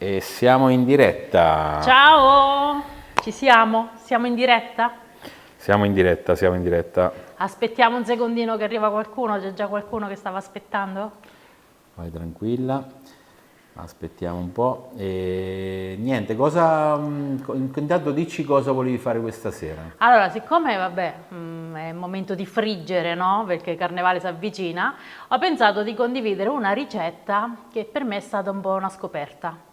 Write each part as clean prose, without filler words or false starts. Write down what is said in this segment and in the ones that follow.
E siamo in diretta. Ciao, ci siamo? Siamo in diretta? Siamo in diretta, siamo in diretta. Aspettiamo un secondino che arriva qualcuno, c'è già qualcuno che stava aspettando? Vai tranquilla, aspettiamo un po'. E niente, intanto dici cosa volevi fare questa sera. Allora, siccome vabbè, è il momento di friggere, no? Perché il carnevale si avvicina, ho pensato di condividere una ricetta che per me è stata un po' una scoperta.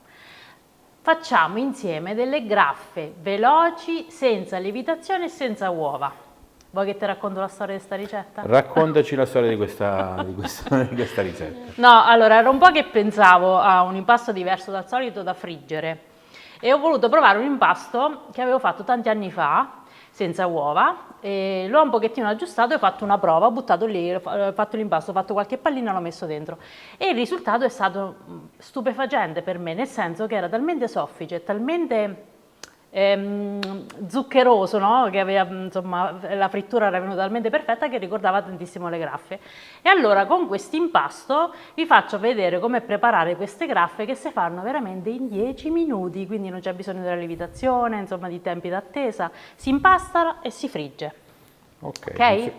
Facciamo insieme delle graffe veloci, senza lievitazione e senza uova. Vuoi che ti racconto la storia di questa ricetta? Raccontaci la storia di questa ricetta. No, allora era un po' che pensavo a un impasto diverso dal solito da friggere e ho voluto provare un impasto che avevo fatto tanti anni fa, senza uova, e l'ho un pochettino aggiustato e ho fatto una prova, ho buttato lì, ho fatto l'impasto, ho fatto qualche pallina e l'ho messo dentro. E il risultato è stato stupefacente per me, nel senso che era talmente soffice, talmente zuccheroso, no? Che aveva, insomma, la frittura era venuta talmente perfetta che ricordava tantissimo le graffe. E allora con questo impasto vi faccio vedere come preparare queste graffe che si fanno veramente in 10 minuti, quindi non c'è bisogno della lievitazione, insomma, di tempi d'attesa. Si impasta e si frigge. Ok? Ok?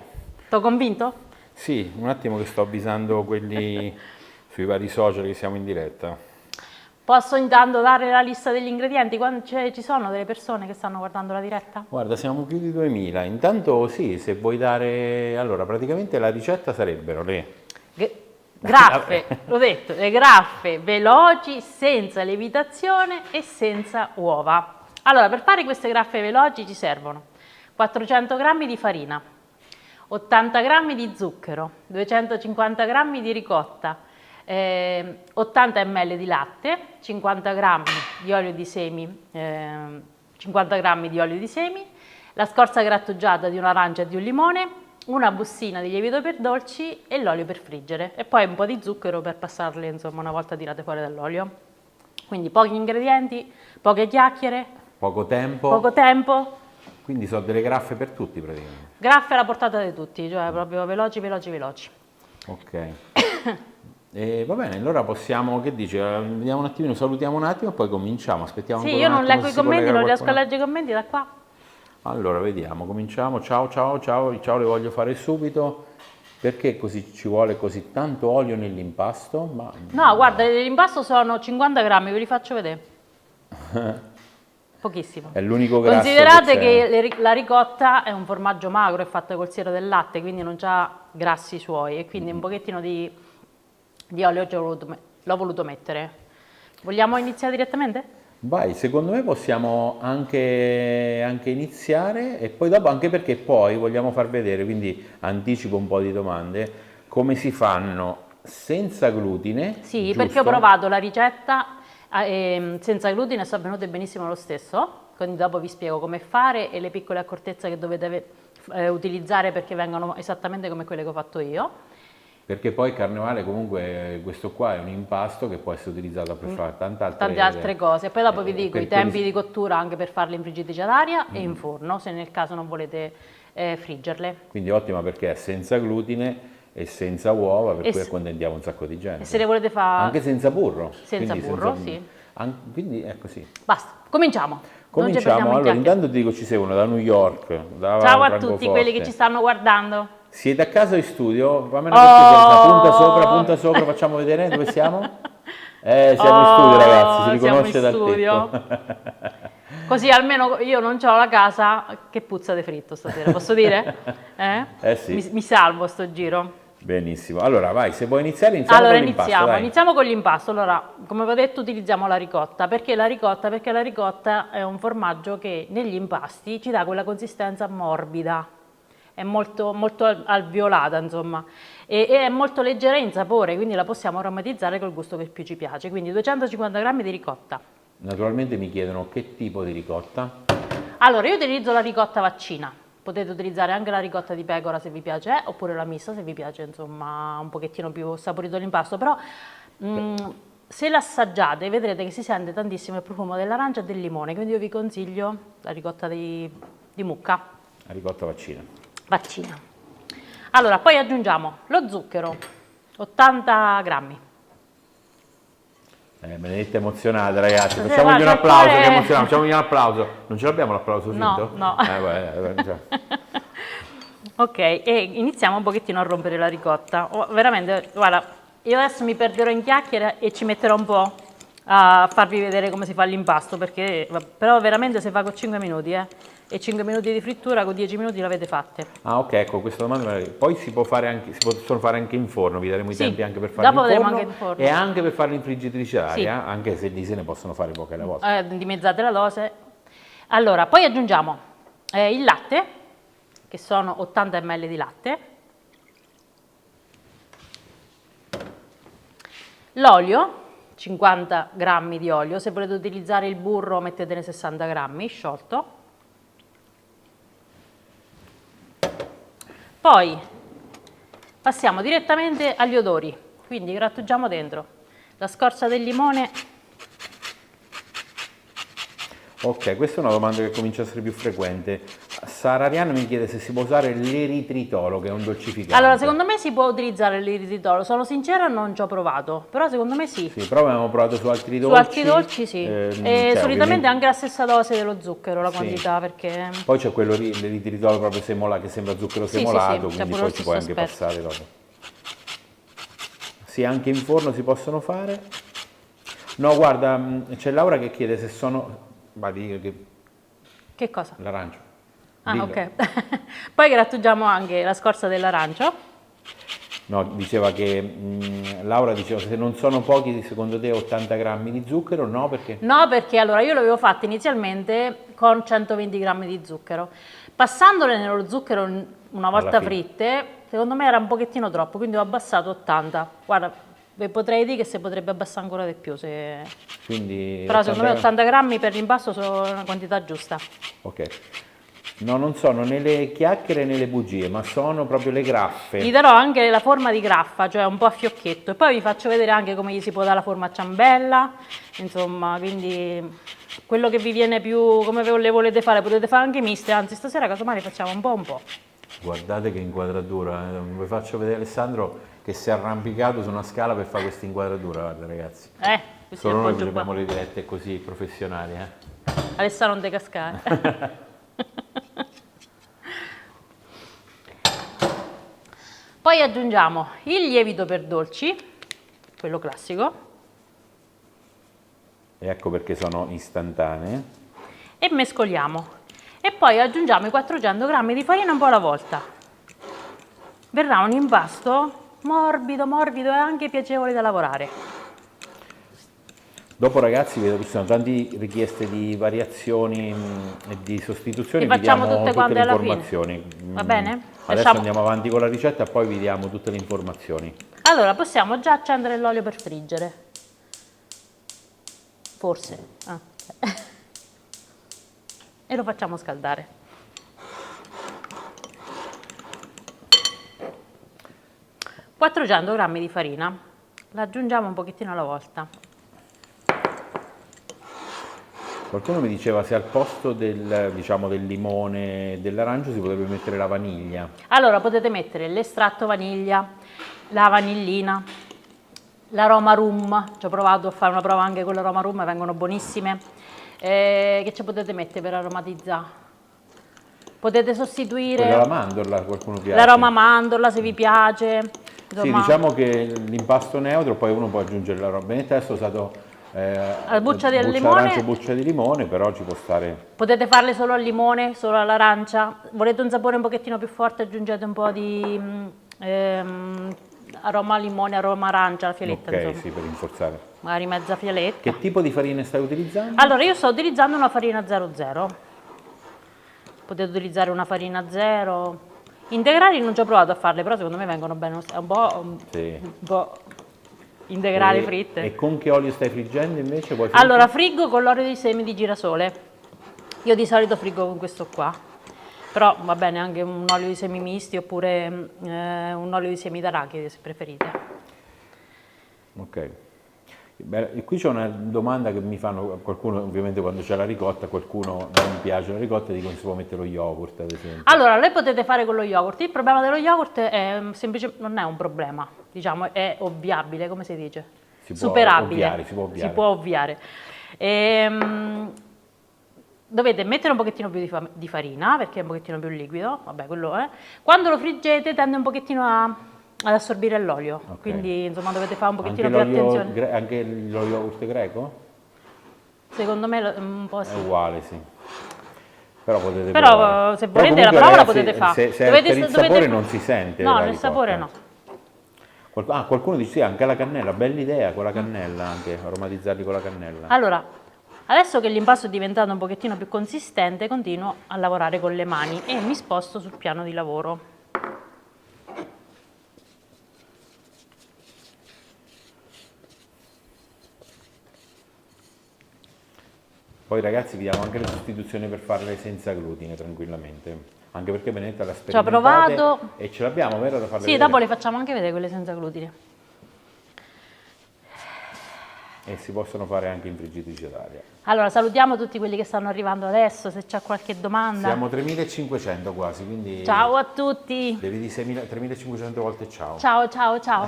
T'ho convinto? Sì, un attimo che sto avvisando quelli sui vari social che siamo in diretta. Posso intanto dare la lista degli ingredienti? Ci sono delle persone che stanno guardando la diretta? Guarda, siamo più di 2000. Intanto sì, se vuoi dare... Allora, praticamente la ricetta sarebbero le... Graffe, l'ho detto, le graffe veloci, senza lievitazione e senza uova. Allora, per fare queste graffe veloci ci servono 400 g di farina, 80 g di zucchero, 250 g di ricotta, 80 ml di latte, 50 g di olio di semi, 50 g di olio di semi, la scorza grattugiata di un'arancia e di un limone, una bustina di lievito per dolci e l'olio per friggere e poi un po' di zucchero per passarle, insomma, una volta tirate fuori dall'olio. Quindi pochi ingredienti, poche chiacchiere, Poco tempo. poco tempo, Quindi sono delle graffe per tutti praticamente. graffe alla portata di tutti, cioè proprio veloci, veloci, veloci. Ok. E va bene, allora possiamo, che dici? Vediamo un attimino, salutiamo un attimo e poi cominciamo. Aspettiamo Sì, ancora io un non attimo leggo se i si commenti, collega non riesco a qualcuno. leggere i commenti da qua. Allora, vediamo, cominciamo. Ciao, ciao, ciao, ciao, le voglio fare subito. Perché così ci vuole così tanto olio nell'impasto? Ma No, guarda, l'impasto sono 50 grammi, ve li faccio vedere. Pochissimo. è l'unico grasso Considerate che c'è. che la ricotta è un formaggio magro, è fatta col siero del latte, quindi non ha grassi suoi e quindi un pochettino di olio l'ho voluto mettere. Vogliamo iniziare direttamente? Vai, secondo me possiamo anche iniziare e poi dopo, anche perché poi vogliamo far vedere, quindi anticipo un po' di domande, come si fanno senza glutine, Sì, perché ho giusto? provato la ricetta senza glutine e sono venute benissimo lo stesso, quindi dopo vi spiego come fare e le piccole accortezze che dovete utilizzare perché vengono esattamente come quelle che ho fatto io. Perché poi il carnevale comunque questo qua è un impasto che può essere utilizzato per fare Tante altre cose. Poi dopo vi dico i per tempi di cottura anche per farle in friggitrice ad aria e in forno, se nel caso non volete friggerle. Quindi ottima perché è senza glutine e senza uova, per E cui s- accontentiamo un sacco di gente. E se le volete fare Anche senza burro. senza quindi burro, sì. Quindi è così. Basta, cominciamo. Non ci perdiamo Cominciamo, in allora chiacchiere. intanto ti dico ci seguono da New York, da Ciao a Francoforte. tutti quelli che ci stanno guardando. Siete a casa o in studio? Fammi una Oh! cortesia, punta sopra, facciamo vedere dove siamo. Siamo in studio ragazzi, si Siamo in riconosce dal studio. tetto. Così almeno io non ho la casa che puzza di fritto stasera, posso dire? Sì. Mi salvo sto giro. Benissimo, allora vai, se vuoi iniziare iniziamo Allora con l'impasto, dai. iniziamo con l'impasto. Allora, come vi ho detto, utilizziamo la ricotta. Perché la ricotta? Perché la ricotta è un formaggio che negli impasti ci dà quella consistenza morbida, è molto, molto alveolata, insomma, e è molto leggera in sapore, quindi la possiamo aromatizzare col gusto che più ci piace. Quindi 250 g di ricotta. Naturalmente mi chiedono che tipo di ricotta. Allora, io utilizzo la ricotta vaccina. Potete utilizzare anche la ricotta di pecora se vi piace, oppure la mista se vi piace, insomma, un pochettino più saporito l'impasto, però se l'assaggiate vedrete che si sente tantissimo il profumo dell'arancia e del limone, quindi io vi consiglio la ricotta di mucca, La ricotta vaccina. vaccina. Allora, poi aggiungiamo lo zucchero, 80 grammi. Benedetta emozionata, ragazzi. Sì, Facciamogli un guarda, il applauso, cuore- che emozioniamo. Facciamogli un applauso. Non ce l'abbiamo l'applauso No, finto? no. Cioè. Ok, e iniziamo un pochettino a rompere la ricotta. Veramente, guarda, io adesso mi perderò in chiacchiere e ci metterò un po' a farvi vedere come si fa l'impasto, perché però veramente si fa con 5 minuti, e 5 minuti di frittura con 10 minuti l'avete fatte. Ah, ok, ecco, questa domanda poi si possono fare anche in forno, vi daremo i Sì, tempi anche per farli dopo in vedremo forno, anche in forno. e anche per farli in friggitrice Sì. d'aria, anche se lì se ne possono fare poche alla volta. Dimezzate la dose. Allora, poi aggiungiamo il latte, che sono 80 ml di latte, l'olio, 50 grammi di olio, se volete utilizzare il burro mettetene 60 grammi sciolto, poi passiamo direttamente agli odori, quindi grattugiamo dentro la scorza del limone. Ok, questa è una domanda che comincia a essere più frequente. Sara Arianna mi chiede se si può usare l'eritritolo, che è un dolcificante. Allora, secondo me si può utilizzare l'eritritolo, sono sincera non ci ho provato, però secondo me sì. Sì, però abbiamo provato su altri Su dolci. altri dolci sì, e cioè, solitamente ovviamente- anche la stessa dose dello zucchero, la Sì. quantità, perché... Poi c'è quello lì, l'eritritolo proprio che sembra zucchero Sì, sì, semolato, sì, c'è quindi pure poi lo si può anche stesso aspetto. passare dopo. Sì, anche in forno si possono fare. No, guarda, c'è Laura che chiede se sono... Ma dico che Che cosa? l'arancio. Ah, Dillo. ok. Poi grattugiamo anche la scorza dell'arancio. No, diceva che Laura diceva se non sono pochi, secondo te 80 grammi di zucchero? No, perché? No, perché allora io l'avevo fatta inizialmente con 120 grammi di zucchero. Passandole nello zucchero una volta fine. fritte, secondo me era un pochettino troppo, quindi ho abbassato 80. Guarda, potrei dire che si potrebbe abbassare ancora di più, Quindi però secondo me 80 80 grammi per l'impasto sono una quantità giusta. Ok. No, non sono né le chiacchiere né le bugie, ma sono proprio le graffe. Gli darò anche la forma di graffa, cioè un po' a fiocchetto, e poi vi faccio vedere anche come gli si può dare la forma a ciambella, insomma, quindi quello che vi viene più, come le volete fare, potete fare anche miste, anzi stasera casomai le facciamo un po' un po'. Guardate che inquadratura, vi faccio vedere Alessandro che si è arrampicato su una scala per fare questa inquadratura, guarda ragazzi. Questo Solo è noi appoggio qua. abbiamo le dirette così professionali, Alessandro non te cascare. Poi aggiungiamo il lievito per dolci, quello classico, E ecco perché sono istantanee. e mescoliamo. E poi aggiungiamo i 400 grammi di farina un po' alla volta. Verrà un impasto morbido, morbido e anche piacevole da lavorare. Dopo ragazzi vedo che ci sono tante richieste di variazioni e di sostituzioni, Li vi facciamo diamo tutte tutte quante le alla fine. informazioni. Va bene? Adesso Facciamo- andiamo avanti con la ricetta e poi vi diamo tutte le informazioni. Allora, possiamo già accendere l'olio per friggere. Forse. Ah. E lo facciamo scaldare. «400 grammi di farina, la aggiungiamo un pochettino alla volta. Qualcuno mi diceva se al posto del, diciamo, del limone e dell'arancio si potrebbe mettere la vaniglia. Allora potete mettere l'estratto vaniglia, la vanillina, l'aroma rum, ci ho provato a fare una prova anche con l'aroma rum, vengono buonissime. Che ci potete mettere per aromatizzare? Potete sostituire Quella alla mandorla, qualcuno piace. l'aroma mandorla se vi piace. Sì, Insomma, diciamo che l'impasto neutro, poi uno può aggiungere l'aroma. Benedetta adesso ho usato La buccia del limone. d'arancia e buccia di limone, però ci può stare. potete farle solo al limone, solo all'arancia. Volete un sapore un pochettino più forte, aggiungete un po' di aroma limone, aroma arancia, la fialetta, Ok, insomma. sì, per rinforzare. Magari mezza fialetta. Che tipo di farina stai utilizzando? Allora, io sto utilizzando una farina 00. Potete utilizzare una farina 0. Integrali non ci ho provato a farle, però secondo me vengono bene. È Sì. un po' integrali fritte. E con che olio stai friggendo invece? Vuoi Allora, friggo con l'olio di semi di girasole. Io di solito friggo con questo qua. Però va bene anche un olio di semi misti oppure un olio di semi d'arachide se preferite. Ok. Beh, qui c'è una domanda che mi fanno qualcuno, ovviamente quando c'è la ricotta, qualcuno non mi piace la ricotta, dicono si può mettere lo yogurt ad esempio. Allora, le potete fare con lo yogurt. Il problema dello yogurt è non è un problema, diciamo, è ovviabile, come si dice. superabile, si può ovviare. si può ovviare. Dovete mettere un pochettino più di farina perché è un pochettino più liquido, vabbè quello è. Quando lo friggete tende un pochettino ad assorbire l'olio, Ok. quindi insomma dovete fare un pochettino Anche più attenzione. anche lo yogurt greco? Secondo me un po' È sì. uguale, sì. Però potete Però provare. se Però volete la comunque, prova la ragazzi, potete fare. Se è per il sapore non si sente No, la nel ricotta. sapore no. Qualcuno dice sì, anche la cannella, bella idea con la cannella, anche aromatizzarli con la cannella. Allora, adesso che l'impasto è diventato un pochettino più consistente, continuo a lavorare con le mani e mi sposto sul piano di lavoro. Poi ragazzi vi diamo anche le sostituzioni per farle senza glutine tranquillamente. Anche perché Benedetta l'ha Ci ho sperimentate provato. e ce l'abbiamo, vero, da farle Sì, vedere? dopo le facciamo anche vedere quelle senza glutine. E si possono fare anche in friggitrice d'aria. Allora, salutiamo tutti quelli che stanno arrivando adesso, se c'è qualche domanda. Siamo 3500 quasi, quindi Ciao a tutti. devi dire 3500 volte ciao. Ciao, ciao, ciao.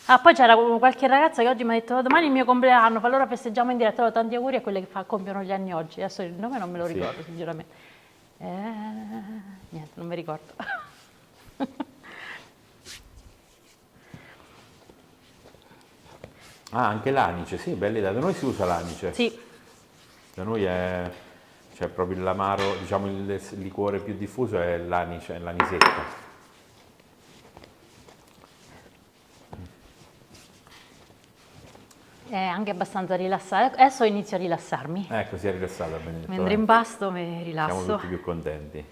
Ah, poi c'era qualche ragazza che oggi mi ha detto domani è il mio compleanno, fa allora festeggiamo in diretta. Allora, tanti auguri a quelle che compiono gli anni oggi. Adesso il nome non me lo Sì. ricordo, sinceramente. Niente, non mi ricordo. Ah, anche l'anice, sì, bella idea. Da noi si usa l'anice. Sì, Da noi c'è proprio l'amaro, diciamo il liquore più diffuso è l'anice, l'anisetta. è anche abbastanza rilassata. Adesso inizio a rilassarmi. Ecco, si è rilassata Benedetta. Mentre impasto mi Siamo rilasso. tutti più contenti.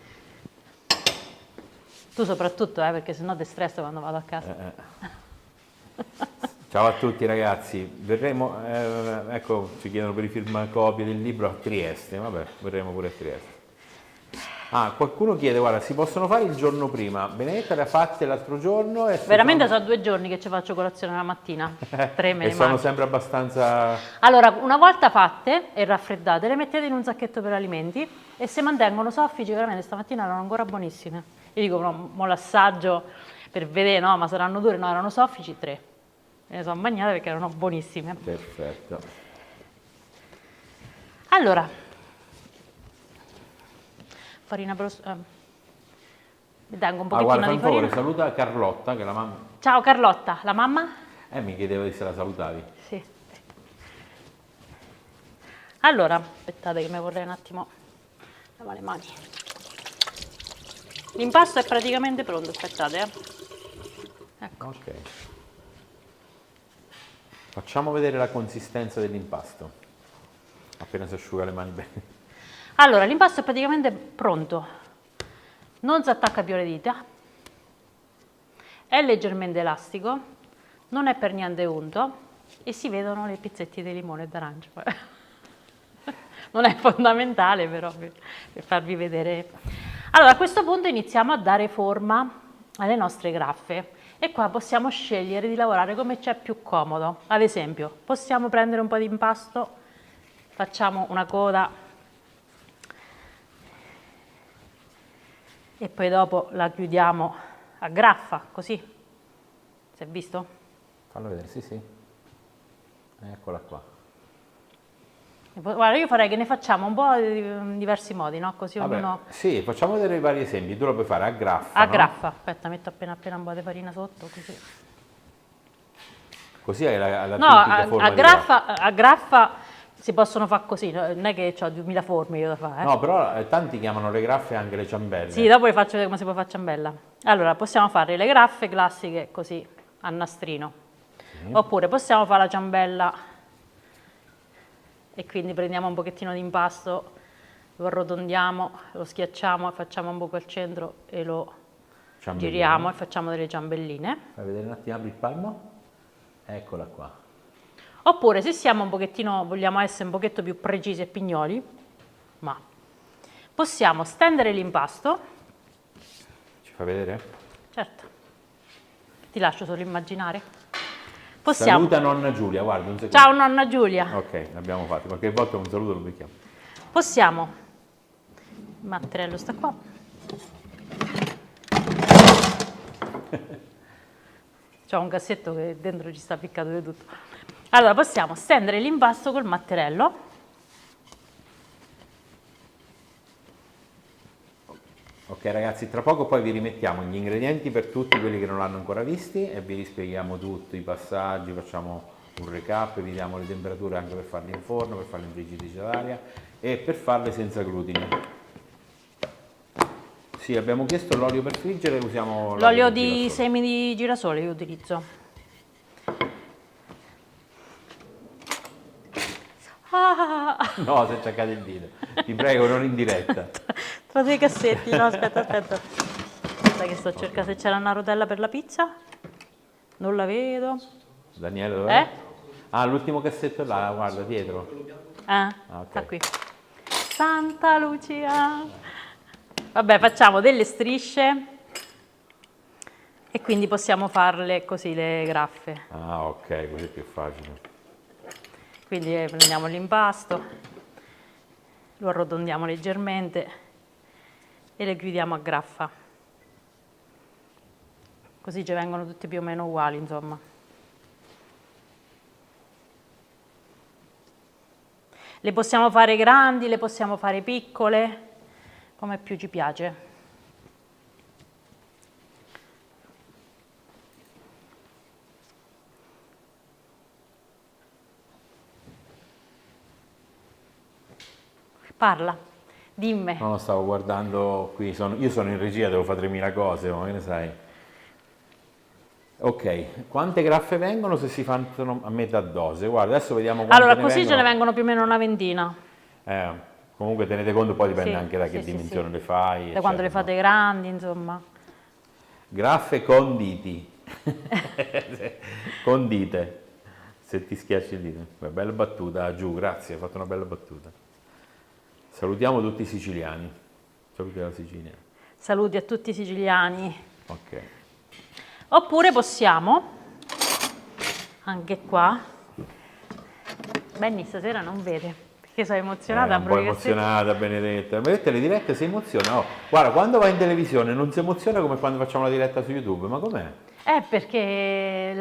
Tu soprattutto, perché sennò ti stress quando vado a casa. Ciao a tutti ragazzi, verremo, ecco, ci chiedono per i firmacopie del libro a Trieste, vabbè, verremo pure a Trieste. Ah, qualcuno chiede, guarda, si possono fare il giorno prima? Benedetta le ha fatte l'altro giorno e Veramente sono 2 giorni che ci faccio colazione la mattina. 3 me e ne sono mangio. sempre abbastanza... Allora, una volta fatte e raffreddate, le mettete in un sacchetto per alimenti e se mantengono soffici, veramente stamattina erano ancora buonissime. Io dico, no, mo l'assaggio per vedere, no, ma saranno dure, no, erano soffici 3. Me ne sono bagnate perché erano buonissime. Perfetto. Allora, farina per mi tengo un Ah, pochettino guarda, fai di un favore, farina. saluta Carlotta, che è la mamma... Ciao Carlotta, la mamma? mi chiedeva se la salutavi. Sì. Allora, aspettate che mi vorrei un attimo lavare le mani. L'impasto è praticamente pronto, aspettate. Ecco. Ok. Facciamo vedere la consistenza dell'impasto. Appena si asciuga le mani bene. Allora, l'impasto è praticamente pronto. Non si attacca più alle dita. È leggermente elastico. Non è per niente unto. E si vedono le pizzetti di limone e d'arancia. Non è fondamentale però per farvi vedere. Allora a questo punto iniziamo a dare forma alle nostre graffe e qua possiamo scegliere di lavorare come ci è più comodo. Ad esempio possiamo prendere un po' di impasto, facciamo una coda e poi dopo la chiudiamo a graffa, così. Si è visto? Fallo vedere, sì, sì. Eccola qua. Guarda, io farei che ne facciamo un po' di diversi modi, no? Così Vabbè, ognuno... sì, facciamo vedere i vari esempi. Tu lo puoi fare a graffa, A no? graffa, aspetta, metto appena un po' di farina sotto, così. Così hai la No, tipica forma di a graffa si possono fare così, non è che ho 2000 forme io da fare. No, però tanti chiamano le graffe anche le ciambelle. Sì, dopo vi faccio vedere come si può fare ciambella. Allora, possiamo fare le graffe classiche così, a nastrino. Sì. Oppure possiamo fare la ciambella e quindi prendiamo un pochettino di impasto, lo arrotondiamo, lo schiacciamo e facciamo un buco al centro e lo Ciambellina. giriamo e facciamo delle ciambelline. Fai vedere un attimo, apri il palmo. Eccola qua. Oppure se siamo un pochettino, vogliamo essere un pochetto più precisi e pignoli, ma possiamo stendere l'impasto. Ci fai vedere? Certo, ti lascio solo immaginare. Possiamo. Saluta nonna Giulia, guarda un secondo. Ciao nonna Giulia. Ok, l'abbiamo fatto. Qualche volta un saluto lo becchiamo. Possiamo. Il matterello sta qua. C'ho un cassetto che dentro ci sta piccato di tutto. Allora, possiamo stendere l'impasto col matterello. Ok ragazzi, tra poco poi vi rimettiamo gli ingredienti per tutti quelli che non l'hanno ancora visti e vi rispieghiamo tutti i passaggi, facciamo un recap, vi diamo le temperature anche per farli in forno, per farli in friggitrice ad aria e per farle senza glutine. Sì, abbiamo chiesto l'olio per friggere, usiamo L'olio per di girasole. semi di girasole io utilizzo. Ah, No, se ci accade il dito. Ti prego, non in diretta. tra dei cassetti, no, aspetta. Aspetta che sto cercando se c'era una rotella per la pizza. Non la vedo. Daniele, dov'è? Eh? Ah, l'ultimo cassetto là, guarda, dietro. Ok. ok. Qui. Santa Lucia. Vabbè, facciamo delle strisce e quindi possiamo farle così le graffe. Ah, ok, così è più facile. Quindi prendiamo l'impasto, lo arrotondiamo leggermente e le chiudiamo a graffa. Così ci vengono tutti più o meno uguali, insomma. Le possiamo fare grandi, le possiamo fare piccole, come più ci piace. Parla, dimmi. No, stavo guardando qui, io sono in regia, devo fare 3000 cose, ma che ne sai? Ok, quante graffe vengono se si fanno a metà dose? Guarda, adesso vediamo quante Allora, ne così ce vengono. ne vengono più o meno una ventina. Comunque tenete conto, poi dipende Sì, anche da sì, che sì, dimensione sì. le fai. Da quando le eccetera. fate grandi, insomma. Graffe conditi. Condite. Se ti schiacci il dito. Beh, bella battuta, giù, grazie, hai fatto una bella battuta. Salutiamo tutti i siciliani. Saluti alla Sicilia. Saluti a tutti i siciliani. Ok. Oppure possiamo, anche qua, Benny stasera non vede, perché sono emozionata. Un po' emozionata, Benedetta. Benedetta, le dirette si emoziona. Oh, guarda, quando va in televisione non si emoziona come quando facciamo la diretta su YouTube, ma com'è? Perché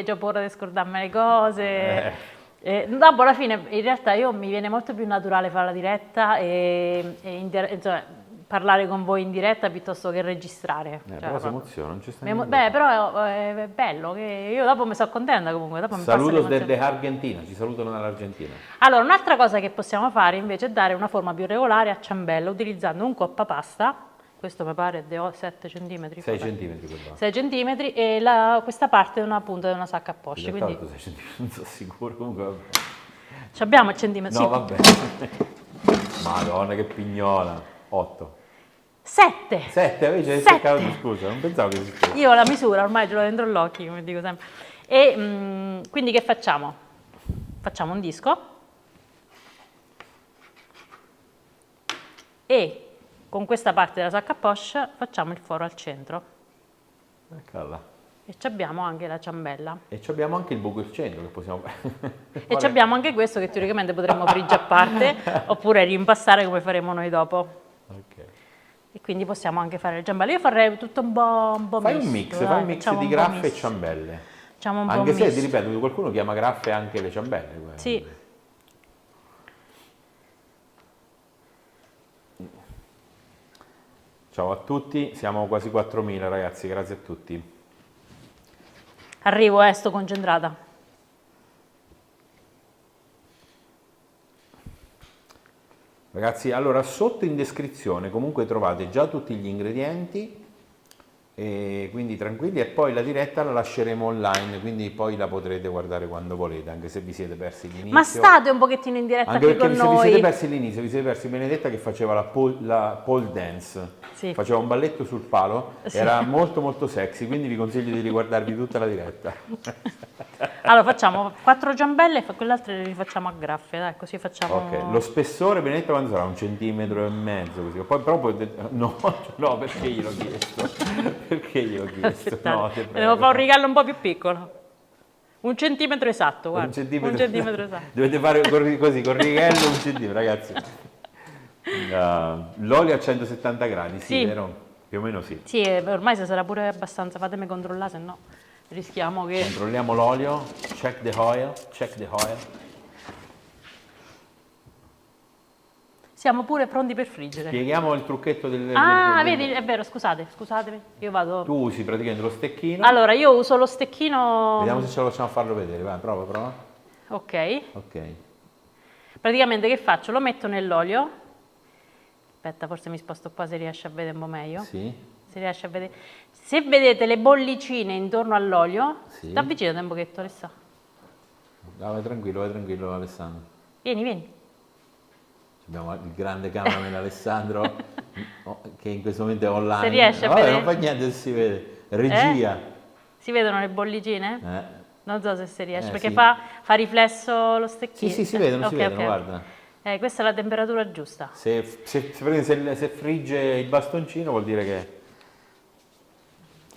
ho paura di scordarmi le cose. Dopo alla fine, in realtà, mi viene molto più naturale fare la diretta insomma, parlare con voi in diretta piuttosto che registrare. Però si emoziona, non ci sta Però è bello, che io dopo mi sono contenta comunque. Dopo mi passa Saludos l'emozione. desde Argentina, ci salutano dall'Argentina. Allora, un'altra cosa che possiamo fare invece è dare una forma più regolare a ciambella utilizzando un coppa pasta, questo mi pare è 7 cm. 6 centimetri per 6 cm e questa parte è una punta di una sacca a posce. Quindi 6 centimetri, non sono sicuro, comunque vabbè. ci abbiamo il centimetro. No, sì. vabbè. Madonna, che pignola. 8. 7. 7, avevi già Sette. cercato, scusa, non pensavo che esistesse. Io ho la misura, ormai ce l'ho dentro l'occhio, come dico sempre. E quindi che facciamo? Facciamo un disco e con questa parte della sacca a poche facciamo il foro al centro Eccola. e ci abbiamo anche la ciambella. E ci abbiamo anche il buco al centro che possiamo... E ci abbiamo anche questo che teoricamente potremmo friggere a parte oppure rimpassare come faremo noi dopo. Ok. E quindi possiamo anche fare le ciambelle. Io farei tutto un po' Fai misto. un mix, dai, fai un mix facciamo di un po' graffe e misto. ciambelle. Facciamo un po' Anche se, misto. ti ripeto, qualcuno chiama graffe anche le ciambelle. Sì. Ciao a tutti, siamo quasi 4.000 ragazzi, grazie a tutti. Arrivo, sto concentrata. Ragazzi, allora sotto in descrizione comunque trovate già tutti gli ingredienti e quindi tranquilli e poi la diretta la lasceremo online, quindi poi la potrete guardare quando volete, anche se vi siete persi l'inizio. Ma state un pochettino in diretta Anche qui perché con se vi siete noi. persi l'inizio, vi siete persi Benedetta che faceva la pole dance, Sì. faceva un balletto sul palo, Sì. era molto molto sexy, quindi vi consiglio di riguardarvi tutta la diretta. Allora facciamo 4 ciambelle e quell'altro le rifacciamo a graffe, dai, così facciamo... Ok, lo spessore Benedetta quando sarà? 1,5 centimetri così. Poi proprio no, perché gliel'ho chiesto? Perché gliel'o chiesto? Aspettate, No, ti devo prego. fare un rigallo un po' più piccolo. 1 centimetro esatto, guarda. 1 centimetro. 1 centimetro esatto. Dovete fare così, con righello 1 centimetro, ragazzi. L'olio a 170 gradi, sì, Sì. vero? Più o meno sì. Sì, ormai si sarà pure abbastanza, fatemi controllare, se no rischiamo che... Controlliamo l'olio, check the oil, check the oil. Siamo pure pronti per friggere. Spieghiamo il trucchetto Vedi, è vero, scusatemi, io vado... Tu usi praticamente lo stecchino. Allora, io uso lo stecchino... Vediamo se ce lo facciamo farlo vedere, vai, prova. Ok. Ok. Praticamente che faccio? Lo metto nell'olio. Aspetta, forse mi sposto qua se riesci a vedere un po' meglio. Sì. Se riesci a vedere. Se vedete le bollicine intorno all'olio, Sì. t'avvicinate un pochetto, Alessà. Vai tranquillo Alessandro. Vieni. Abbiamo il grande cameraman Alessandro che in questo momento è online. Se riesci a Vabbè, vedere. non fa niente, si vede. Regia. Si vedono le bollicine? Non so se si riesce, perché sì. fa riflesso lo stecchino. Sì, si vedono, Ok. guarda. Questa è la temperatura giusta. Se frigge il bastoncino vuol dire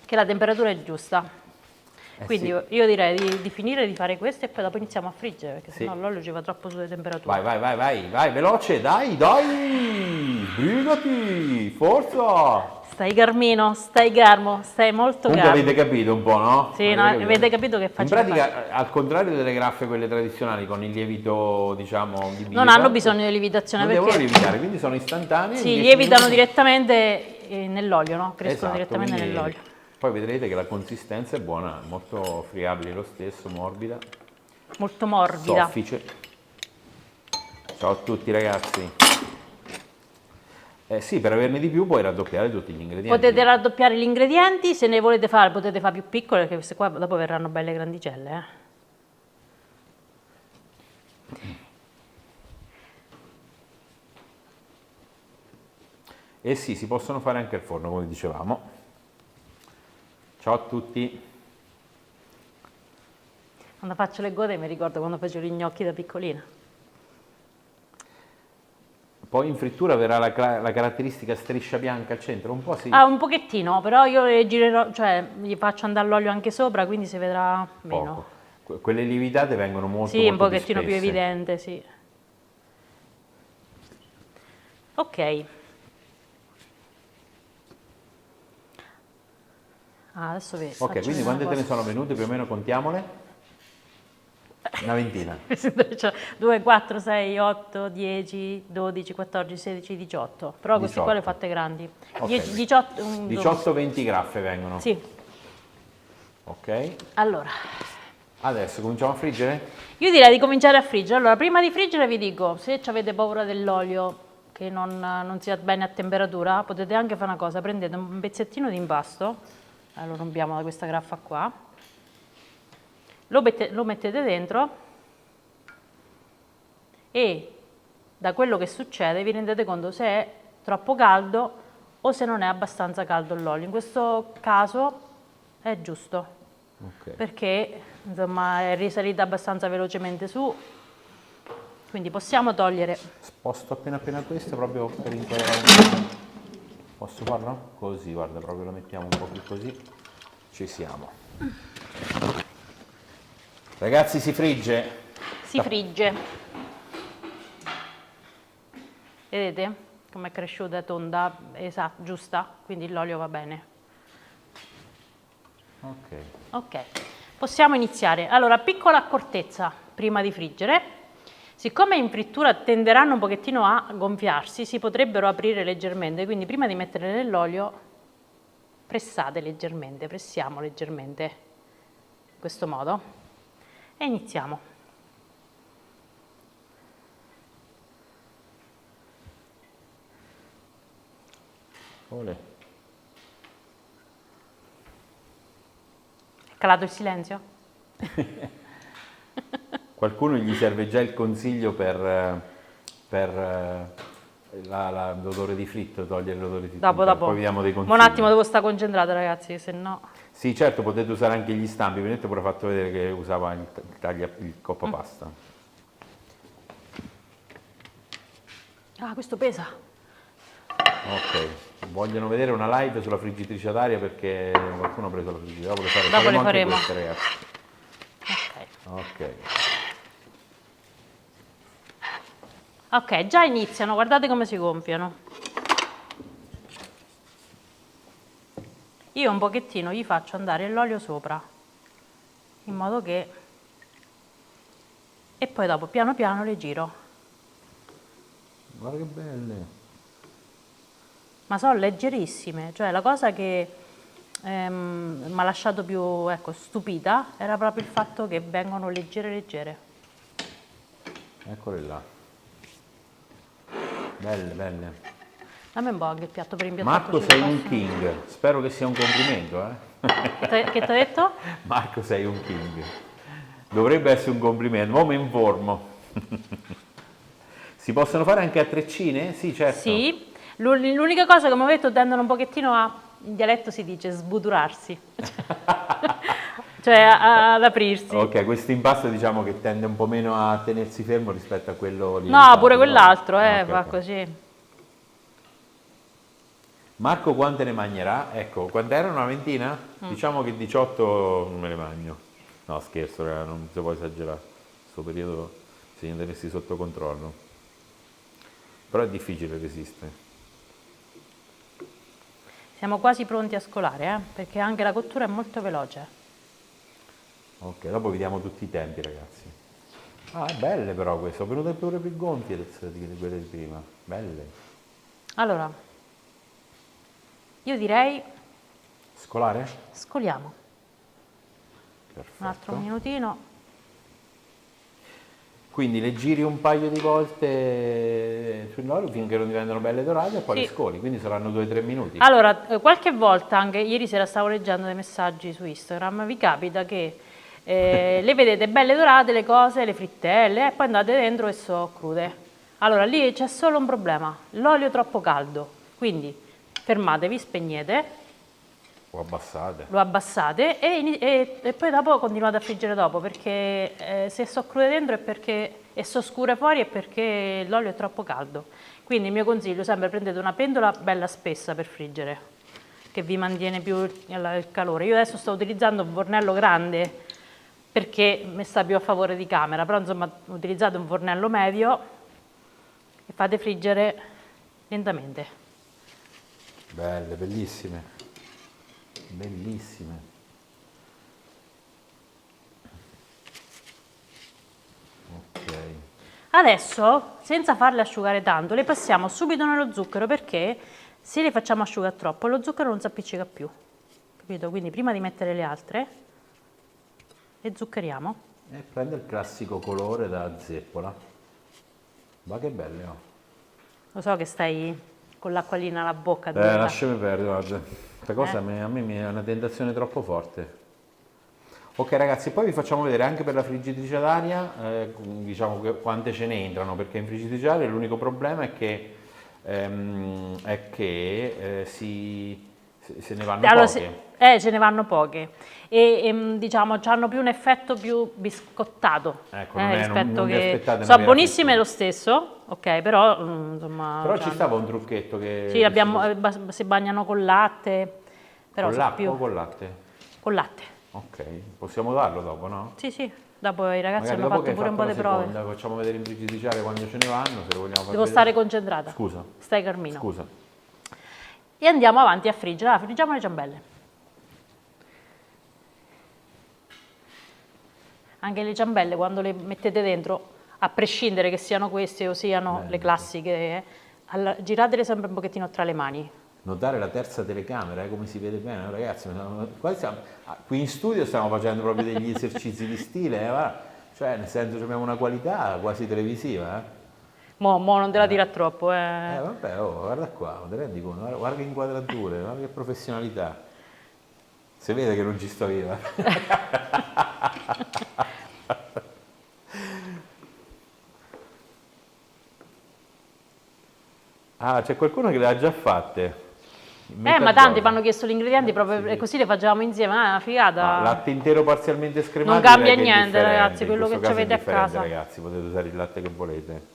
Che la temperatura è giusta. Quindi sì. io direi di finire di fare questo e poi dopo iniziamo a friggere, perché sennò l'olio ci va troppo sulle temperature. Vai, veloce, dai, sbrigati, forza! Stai Garmino, stai Garmo, stai molto Comunque Garmo. avete capito un po', no? Sì, avete capito che faccio. In pratica, al contrario delle graffe, quelle tradizionali, con il lievito, diciamo, di birra, Non hanno bisogno di lievitazione, non perché... devono lievitare, quindi sono istantanei. Sì, lievitano direttamente nell'olio, no? Crescono Esatto, direttamente quindi nell'olio. Poi vedrete che la consistenza è buona, molto friabile lo stesso, morbida. Molto morbida. Soffice. Ciao a tutti ragazzi. Sì, per averne di più puoi raddoppiare tutti gli ingredienti. Potete raddoppiare gli ingredienti, se ne volete fare potete fare più piccole, perché queste qua dopo verranno belle grandicelle. Eh sì, si possono fare anche al forno, come dicevamo. Ciao a tutti. Quando faccio le gode mi ricordo quando facevo gli gnocchi da piccolina. Poi in frittura verrà la caratteristica striscia bianca al centro, un po' sì. Un pochettino, però io le girerò, cioè gli faccio andare l'olio anche sopra, quindi si vedrà meno. Poco. Quelle lievitate vengono molto Sì, un molto pochettino più spesse. evidente, sì. Ok. Adesso vedi. Ok, quindi quante te ne sono venute? Più o meno contiamole? Una ventina. 2, 4, 6, 8, 10, 12, 14, 16, 18. Però queste qua le ho fatte grandi. Okay. 18-20 graffe vengono. Sì. Ok. Allora. Adesso cominciamo a friggere? Io direi di cominciare a friggere. Allora, prima di friggere vi dico, se avete paura dell'olio che non sia bene a temperatura, potete anche fare una cosa, prendete un pezzettino di impasto, lo rompiamo da questa graffa qua, lo mettete dentro e da quello che succede vi rendete conto se è troppo caldo o se non è abbastanza caldo l'olio. In questo caso è giusto, perché insomma è risalita abbastanza velocemente su, quindi possiamo togliere. Sposto appena questo proprio per inquadrare. Posso farlo? Così, guarda, proprio lo mettiamo un po' più così. Ci siamo. Ragazzi, si frigge? Si frigge. Vedete com'è cresciuta, tonda, esatto, giusta? Quindi l'olio va bene. Ok, possiamo iniziare. Allora, piccola accortezza prima di friggere. Siccome in frittura tenderanno un pochettino a gonfiarsi, si potrebbero aprire leggermente, quindi prima di mettere nell'olio pressiamo leggermente in questo modo e iniziamo. Olè. È calato il silenzio? Qualcuno gli serve già il consiglio per l'odore di fritto, togliere l'odore di fritto. Dopo. Poi vediamo dei consigli. Un attimo, devo stare concentrata, ragazzi, se no... Sì, certo, potete usare anche gli stampi, vedete, pure fatto vedere che usava il coppa pasta. Ah, questo pesa. Ok, vogliono vedere una live sulla friggitrice ad aria perché qualcuno ha preso la friggitrice. Dopo le faremo. Queste, ragazzi. Ok. Ok, già iniziano, guardate come si gonfiano. Io un pochettino gli faccio andare l'olio sopra. in modo che... E poi dopo piano piano le giro. Guarda che belle. Ma sono leggerissime, cioè la cosa che mi ha lasciato più, ecco, stupita era proprio il fatto che vengono leggere. Eccole là. Belle, belle. Dammi un po' anche il piatto per impiattare. Marco, sei un king. Spero che sia un complimento, eh? Che ti ho detto? Marco, sei un king. Dovrebbe essere un complimento. Mo' mi informo. Si possono fare anche a treccine? Sì, certo. Sì. L'unica cosa che mi avete detto tendono un pochettino a, in dialetto si dice sbuturarsi, cioè ad aprirsi. Ok, questo impasto diciamo che tende un po' meno a tenersi fermo rispetto a quello lì. No, pure quell'altro, Ok, va ok. così. Marco quante ne mangerà? Ecco, quant'erano una ventina? Diciamo che 18 non me le magno. No, scherzo, raga, non si può esagerare. Questo periodo bisogna tenersi sotto controllo. Però è difficile resistere. Siamo quasi pronti a scolare, perché anche la cottura è molto veloce. Ok, dopo vediamo tutti i tempi, ragazzi. Ah, è belle però queste, sono venute pure più gonfie di quelle di prima. Belle. Allora, io direi Scolare? scoliamo. Perfetto. Un altro minutino. Quindi le giri un paio di volte sull'olio finché non diventano belle dorate e poi Sì. le scoli, quindi saranno 2-3 minuti. Allora, qualche volta, anche ieri sera stavo leggendo dei messaggi su Instagram, vi capita che le vedete belle dorate le cose, le frittelle, e poi andate dentro e sono crude. Allora, lì c'è solo un problema, l'olio è troppo caldo, quindi fermatevi, spegnete, O abbassate. lo abbassate e poi dopo continuate a friggere dopo, perché se sono crude dentro è perché, e sono scure fuori è perché l'olio è troppo caldo. Quindi il mio consiglio è sempre prendete una pentola bella spessa per friggere, che vi mantiene più il calore. Io adesso sto utilizzando un fornello grande perché mi sta più a favore di camera, però insomma utilizzate un fornello medio e fate friggere lentamente. Belle, bellissime. Bellissime. Ok. Adesso, senza farle asciugare tanto, le passiamo subito nello zucchero perché se le facciamo asciugare troppo lo zucchero non si appiccica più. Capito? Quindi prima di mettere le altre, le zuccheriamo. E prende il classico colore da zeppola. Ma che belle, oh. Lo so che stai con l'acquolina alla bocca. di verdad. Lasciami perdere, guarda. Questa cosa a me mi è una tentazione troppo forte. Ok ragazzi, poi vi facciamo vedere anche per la friggitrice ad aria, diciamo quante ce ne entrano, perché in friggitrice ad aria l'unico problema è che, se ne vanno Allora, poche. ce ne vanno poche e diciamo hanno più un effetto più biscottato Ecco, non rispetto vi che aspettate sono magari buonissime lo stesso, ok, però insomma Però ci stava un trucchetto che... sì, si bagnano col latte, però con sono l'acqua più o con latte? con latte. Ok, possiamo darlo dopo, no? Sì, sì, dopo i ragazzi Magari hanno dopo che fatto hai pure un po' la di prove. seconda, facciamo vedere in friggitrice quando ce ne vanno, se lo vogliamo far Devo vedere. stare concentrata. Scusa. Stai Carmino. Scusa. E andiamo avanti a friggere. Allora, friggiamo le ciambelle. Anche le ciambelle quando le mettete dentro, a prescindere che siano queste o siano le classiche, giratele sempre un pochettino tra le mani. Notare la terza telecamera, come si vede bene, ragazzi. Qui in studio stiamo facendo proprio degli esercizi di stile, va? Cioè nel senso abbiamo una qualità quasi televisiva. Mo non te la tira troppo. Vabbè, oh, guarda qua, ti rendi conto? Guarda che inquadrature, guarda che professionalità. Si vede che non ci sto io. Ah, c'è qualcuno che le ha già fatte. Ma tanti mi hanno chiesto gli ingredienti proprio e così le facevamo insieme, è una figata. Latte intero parzialmente scremato. Non cambia direi che è niente, differente. ragazzi, quello In che questo caso avete è a differente, casa. ragazzi, potete usare il latte che volete.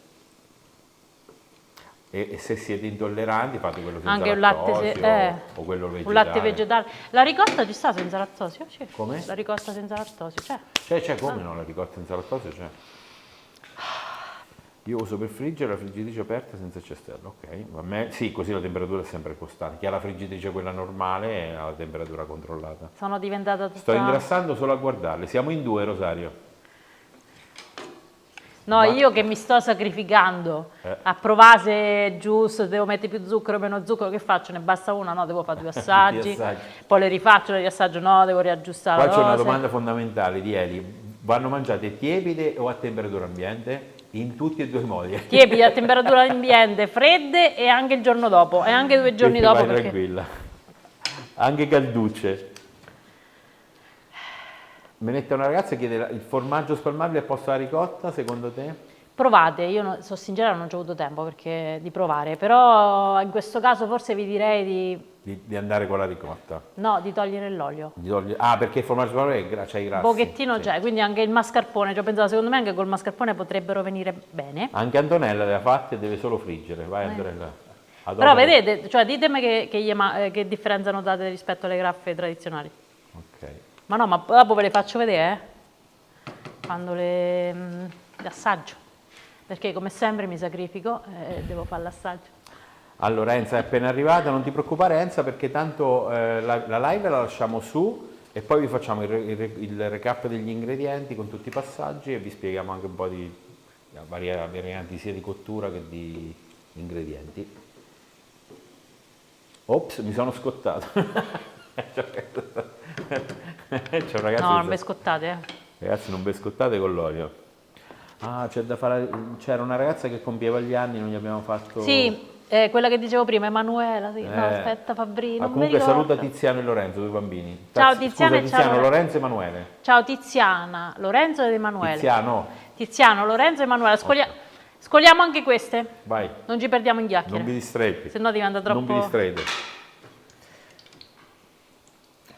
E se siete intolleranti fate quello senza Anche un lattosio latte, o quello vegetale. un latte vegetale. La ricotta ci sta senza lattosio? Sì. Come? La ricotta senza lattosio, c'è. C'è come no, la ricotta senza lattosio c'è. Io uso per friggere la friggitrice aperta senza cestello, ok. A me, sì, così la temperatura è sempre costante. Chi ha la friggitrice quella normale ha la temperatura controllata. Sono diventata tutta... Sto ingrassando solo a guardarle. Siamo in 2, Rosario. No, io che mi sto sacrificando a provare se è giusto, se devo mettere più zucchero o meno zucchero, che faccio? Ne basta una? No, devo fare 2 assaggi, assaggi. poi le rifaccio, le riassaggio, no, devo riaggiustare Qua la c'è una dose. domanda fondamentale di Eli. Vanno mangiate tiepide o a temperatura ambiente? In tutti e due i modi. Tiepide a temperatura ambiente, fredde e anche il giorno dopo, e anche 2 giorni Quindi dopo. vai Perché... tranquilla. Anche calducce. Menetta, una ragazza chiede il formaggio spalmabile al posto della ricotta, secondo te? Provate, io sono sincera, non ho avuto tempo di provare, però in questo caso forse vi direi Di andare con la ricotta. no, di togliere l'olio. Ah, perché il formaggio spalmabile c'è i grassi. Un pochettino sì. c'è, quindi anche il mascarpone, ci ho pensato, secondo me anche col mascarpone potrebbero venire bene. Anche Antonella le ha fatte e deve solo friggere. Vai Antonella. Però vedete, cioè ditemi che differenza notate rispetto alle graffe tradizionali. Ok. Ma no, ma dopo ve le faccio vedere, quando le assaggio, perché come sempre mi sacrifico e devo fare l'assaggio. Allora Enza è appena arrivata, non ti preoccupare Enza perché tanto la live la lasciamo su e poi vi facciamo il recap degli ingredienti con tutti i passaggi e vi spieghiamo anche un po' di varianti sia di cottura che di ingredienti. Ops, mi sono scottato. C'è un ragazzo No, non che biscottate, Ragazzi, non biscottate con l'olio. Ah, c'è da fare. C'era una ragazza che compieva gli anni, non gli abbiamo fatto. Sì, quella che dicevo prima, Emanuela, sì. No, aspetta Fabri, non mi comunque ricordo. saluta Tiziano e Lorenzo, due bambini. Ciao Tiziano Scusa, e ciao Tiziano, Lorenzo e Emanuele. Ciao Tiziana, Lorenzo ed Emanuele. Tiziano, Lorenzo e Emanuele. Scoliamo anche queste. vai. Non ci perdiamo in chiacchiere. Non vi distraete. Se no diventa troppo... Non vi distraete.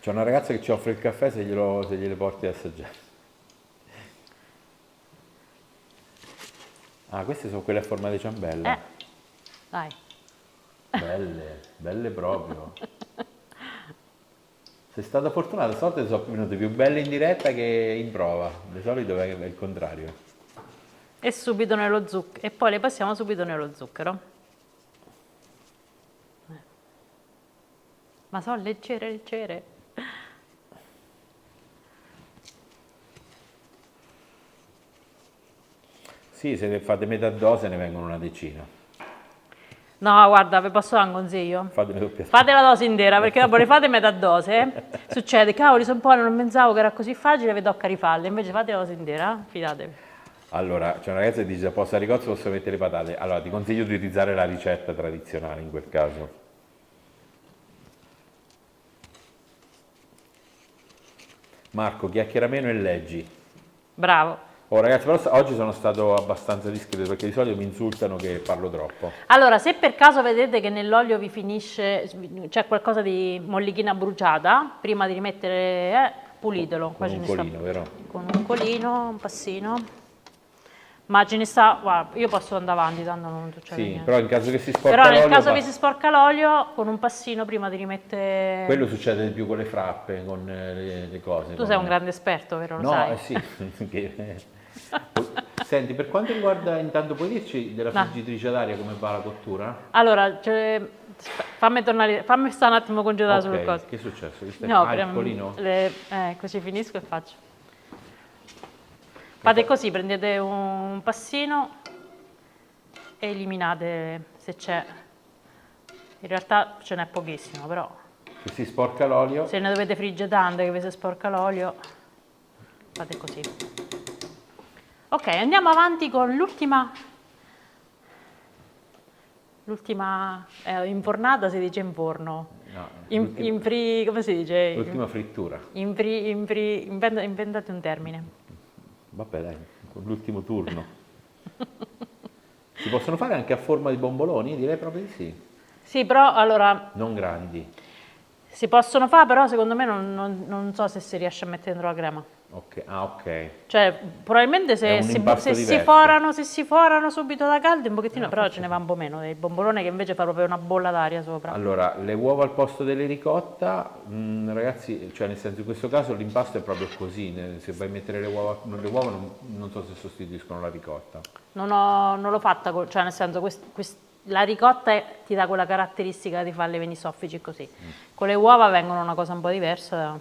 C'è una ragazza che ci offre il caffè se gliele porti a assaggiare. Ah, queste sono quelle a forma di ciambella. Dai. Belle proprio. Sei stata fortunata, stavolta sono venute più belle in diretta che in prova. Di solito è il contrario. E subito nello zucchero. E poi le passiamo subito nello zucchero. Ma sono leggere. Sì, se ne fate metà dose ne vengono una decina. No, guarda, vi posso dare un consiglio? Fate doppia. Fate la dose intera, perché dopo le fate metà dose, succede, cavoli, sono buone, non pensavo che era così facile, vi tocca rifarle, invece fate la dose intera, fidatevi. Allora, c'è una ragazza che dice, a posto di ricotta posso mettere le patate. Allora, ti consiglio di utilizzare la ricetta tradizionale in quel caso. Marco, chiacchiera meno e leggi. Bravo. Oh ragazzi, però oggi sono stato abbastanza discreto perché di solito mi insultano che parlo troppo. Allora, se per caso vedete che nell'olio vi finisce, c'è qualcosa di mollichina bruciata, prima di rimettere, pulitelo. Con un colino, vero? Con un colino, un passino. Ma ce ne sta, guarda, io posso andare avanti, tanto non succede Sì, niente. però in caso che si sporca Però nel l'olio, caso vi si sporca l'olio, con un passino prima di rimettere... quello succede di più con le frappe, con le cose. Tu sei un grande esperto, vero? Lo No, sai? sì. Senti, per quanto riguarda, intanto puoi dirci della friggitrice d'aria come va la cottura? Allora, fammi stare un attimo congelata sulle cose. Che è successo? No, il colino? così finisco e faccio. Fate così, prendete un passino e eliminate se c'è. In realtà ce n'è pochissimo, però Che si sporca l'olio. se ne dovete friggere tante che vi si sporca l'olio, fate così. Ok, andiamo avanti con l'ultima infornata, si dice in forno. No, Come si dice? l'ultima frittura. Inventate un termine. Vabbè dai, con l'ultimo turno. Si possono fare anche a forma di bomboloni? Direi proprio di sì. Sì, però allora Non grandi. si possono fare, però secondo me non so se si riesce a mettere dentro la crema. Ok, ah, ok. Cioè, probabilmente È un se impasto si diverso. forano, se si forano subito da caldo un pochettino, però ce ne va un po' meno. Il bombolone che invece fa proprio una bolla d'aria sopra. Allora, le uova al posto delle ricotta, ragazzi, cioè nel senso in questo caso l'impasto è proprio così, se vai a mettere le uova non so se sostituiscono la ricotta. Non l'ho fatta, cioè nel senso, la ricotta ti dà quella caratteristica di farle venire soffici così. Con le uova vengono una cosa un po' diversa,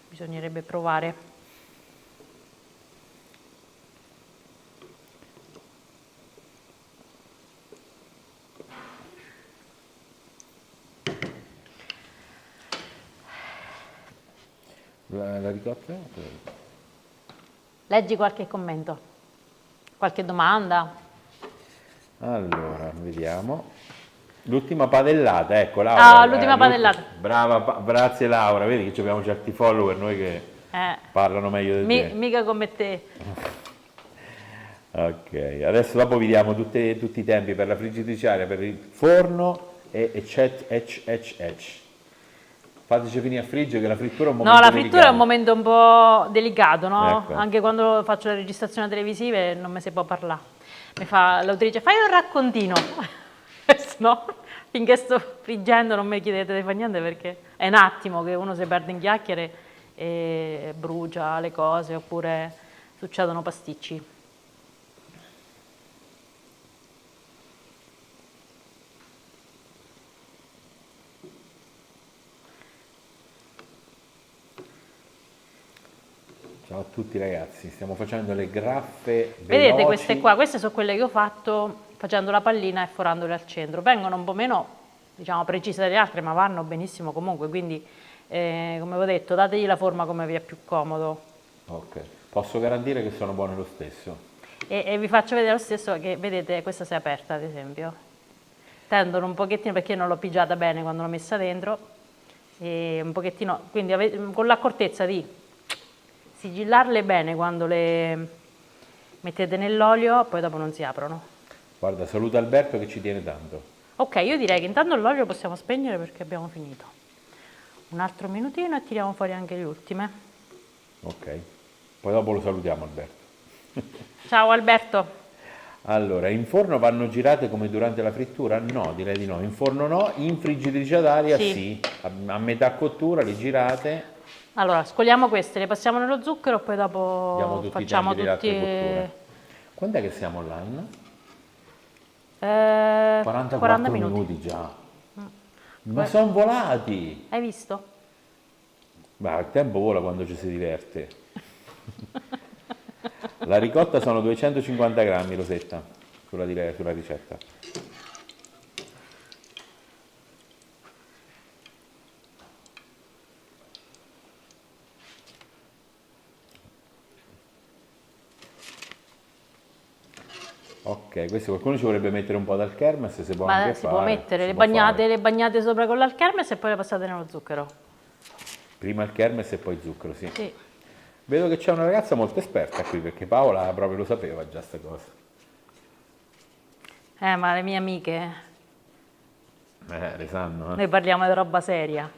bisognerebbe provare. La ricotta? Leggi qualche commento, qualche domanda. Allora, vediamo. L'ultima padellata, ecco Laura. Ah, l'ultima padellata. Brava, grazie Laura, vedi che abbiamo certi follower noi che parlano meglio di te. Mica come te. Ok, adesso dopo vi diamo tutti i tempi per la friggitrice aria, per il forno e Fateci finire a friggere che la frittura è un momento No, la frittura è un delicato. momento un po' delicato, no? Ecco. Anche quando faccio le registrazioni televisive non mi si può parlare. Mi fa l'autrice, fai un raccontino. No, finché sto friggendo non mi chiedete di fare niente perché è un attimo che uno si perde in chiacchiere e brucia le cose oppure succedono pasticci. Ciao a tutti ragazzi, stiamo facendo le graffe Vedete veloci. queste qua? Queste sono quelle che ho fatto facendo la pallina e forandole al centro. Vengono un po' meno, diciamo, precise delle altre, ma vanno benissimo comunque, quindi come vi ho detto, dategli la forma come vi è più comodo. Ok, posso garantire che sono buone lo stesso. E vi faccio vedere lo stesso che, vedete, questa si è aperta ad esempio. Tendono un pochettino, perché non l'ho pigiata bene quando l'ho messa dentro, e un pochettino, quindi con l'accortezza di sigillarle bene quando le mettete nell'olio, poi dopo non si aprono. Guarda, saluta Alberto che ci tiene tanto. Ok, io direi che intanto l'olio possiamo spegnere perché abbiamo finito. Un altro minutino e tiriamo fuori anche le ultime. Ok, poi dopo lo salutiamo Alberto. Ciao Alberto. Allora, in forno vanno girate come durante la frittura? No, direi di no. In forno no, in friggitrice ad aria Sì. sì. A metà cottura le girate. Allora, scoliamo queste, le passiamo nello zucchero, poi dopo Diamo tutti facciamo i tempi tutti... delle altre cotture. Quando è che siamo online? 40 minuti. già. Ma sono volati! Hai visto? Ma il tempo vola quando ci si diverte. La ricotta sono 250 grammi, Rosetta, sulla ricetta. Ok, questo qualcuno ci vorrebbe mettere un po' dal kermes, se può Ma anche si fare. può mettere si le può bagnate, fare. le bagnate sopra con l'alchermes e poi le passate nello zucchero. Prima il kermes e poi zucchero, sì. Sì. Vedo che c'è una ragazza molto esperta qui, perché Paola proprio lo sapeva già sta cosa. Ma le mie amiche, Le sanno, noi parliamo di roba seria.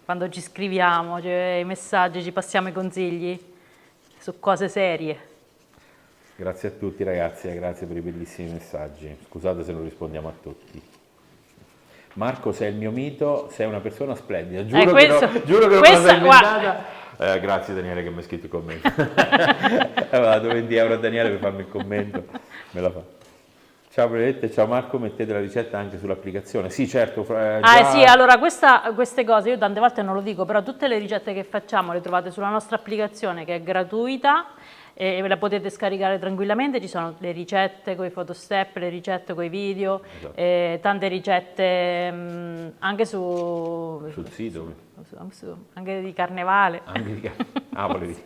Quando ci scriviamo, cioè, i messaggi, ci passiamo i consigli su cose serie. Grazie a tutti ragazzi e grazie per i bellissimi messaggi. Scusate se non rispondiamo a tutti. Marco, sei il mio mito, sei una persona splendida. Giuro che non me la sei inventata. Grazie Daniele che mi ha scritto il commento. Avevo dato 20 euro a Daniele per farmi il commento. Me la fa. Ciao Benedetta, ciao Marco, mettete la ricetta anche sull'applicazione. Sì, certo. Sì, allora queste cose io tante volte non lo dico, però tutte le ricette che facciamo le trovate sulla nostra applicazione che è gratuita e ve la potete scaricare tranquillamente. Ci sono le ricette con i photostep, le ricette con i video, Esatto. tante ricette anche sul sito. anche di carnevale. Anche di volevi.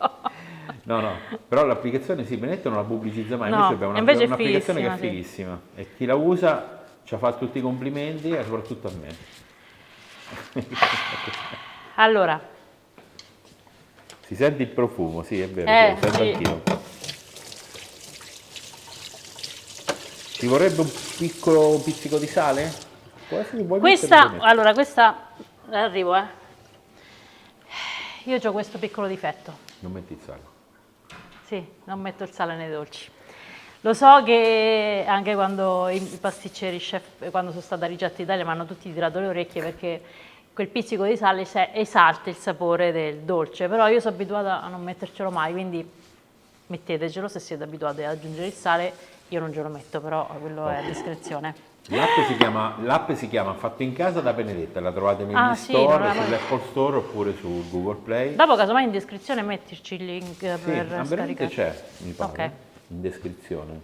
No, però l'applicazione sì, Benedetta non la pubblicizza mai, No, invece abbiamo invece è un'applicazione che è fighissima, sì. fighissima e chi la usa ci ha fatto tutti i complimenti e soprattutto a me. Allora, Si sente il profumo, sì, è vero, lo sento sì. anch'io. Ci vorrebbe un piccolo pizzico di sale? Può essere, vuoi metterlo, puoi metterlo. allora questa arrivo, io ho questo piccolo difetto. Non metti il sale. Sì, non metto il sale nei dolci. Lo so che anche quando i pasticceri chef, quando sono stata a Ricetta Italia, mi hanno tutti tirato le orecchie perché quel pizzico di sale esalta il sapore del dolce, però io sono abituata a non mettercelo mai, quindi mettetecelo se siete abituati ad aggiungere il sale, io non ce lo metto, però quello è a discrezione. L'app si chiama Fatto in casa da Benedetta, la trovate negli Sì, store, sull'Apple Store oppure su Google Play. Dopo casomai in descrizione metterci il link Sì, per veramente scaricare. c'è, mi pare, Ok. in descrizione.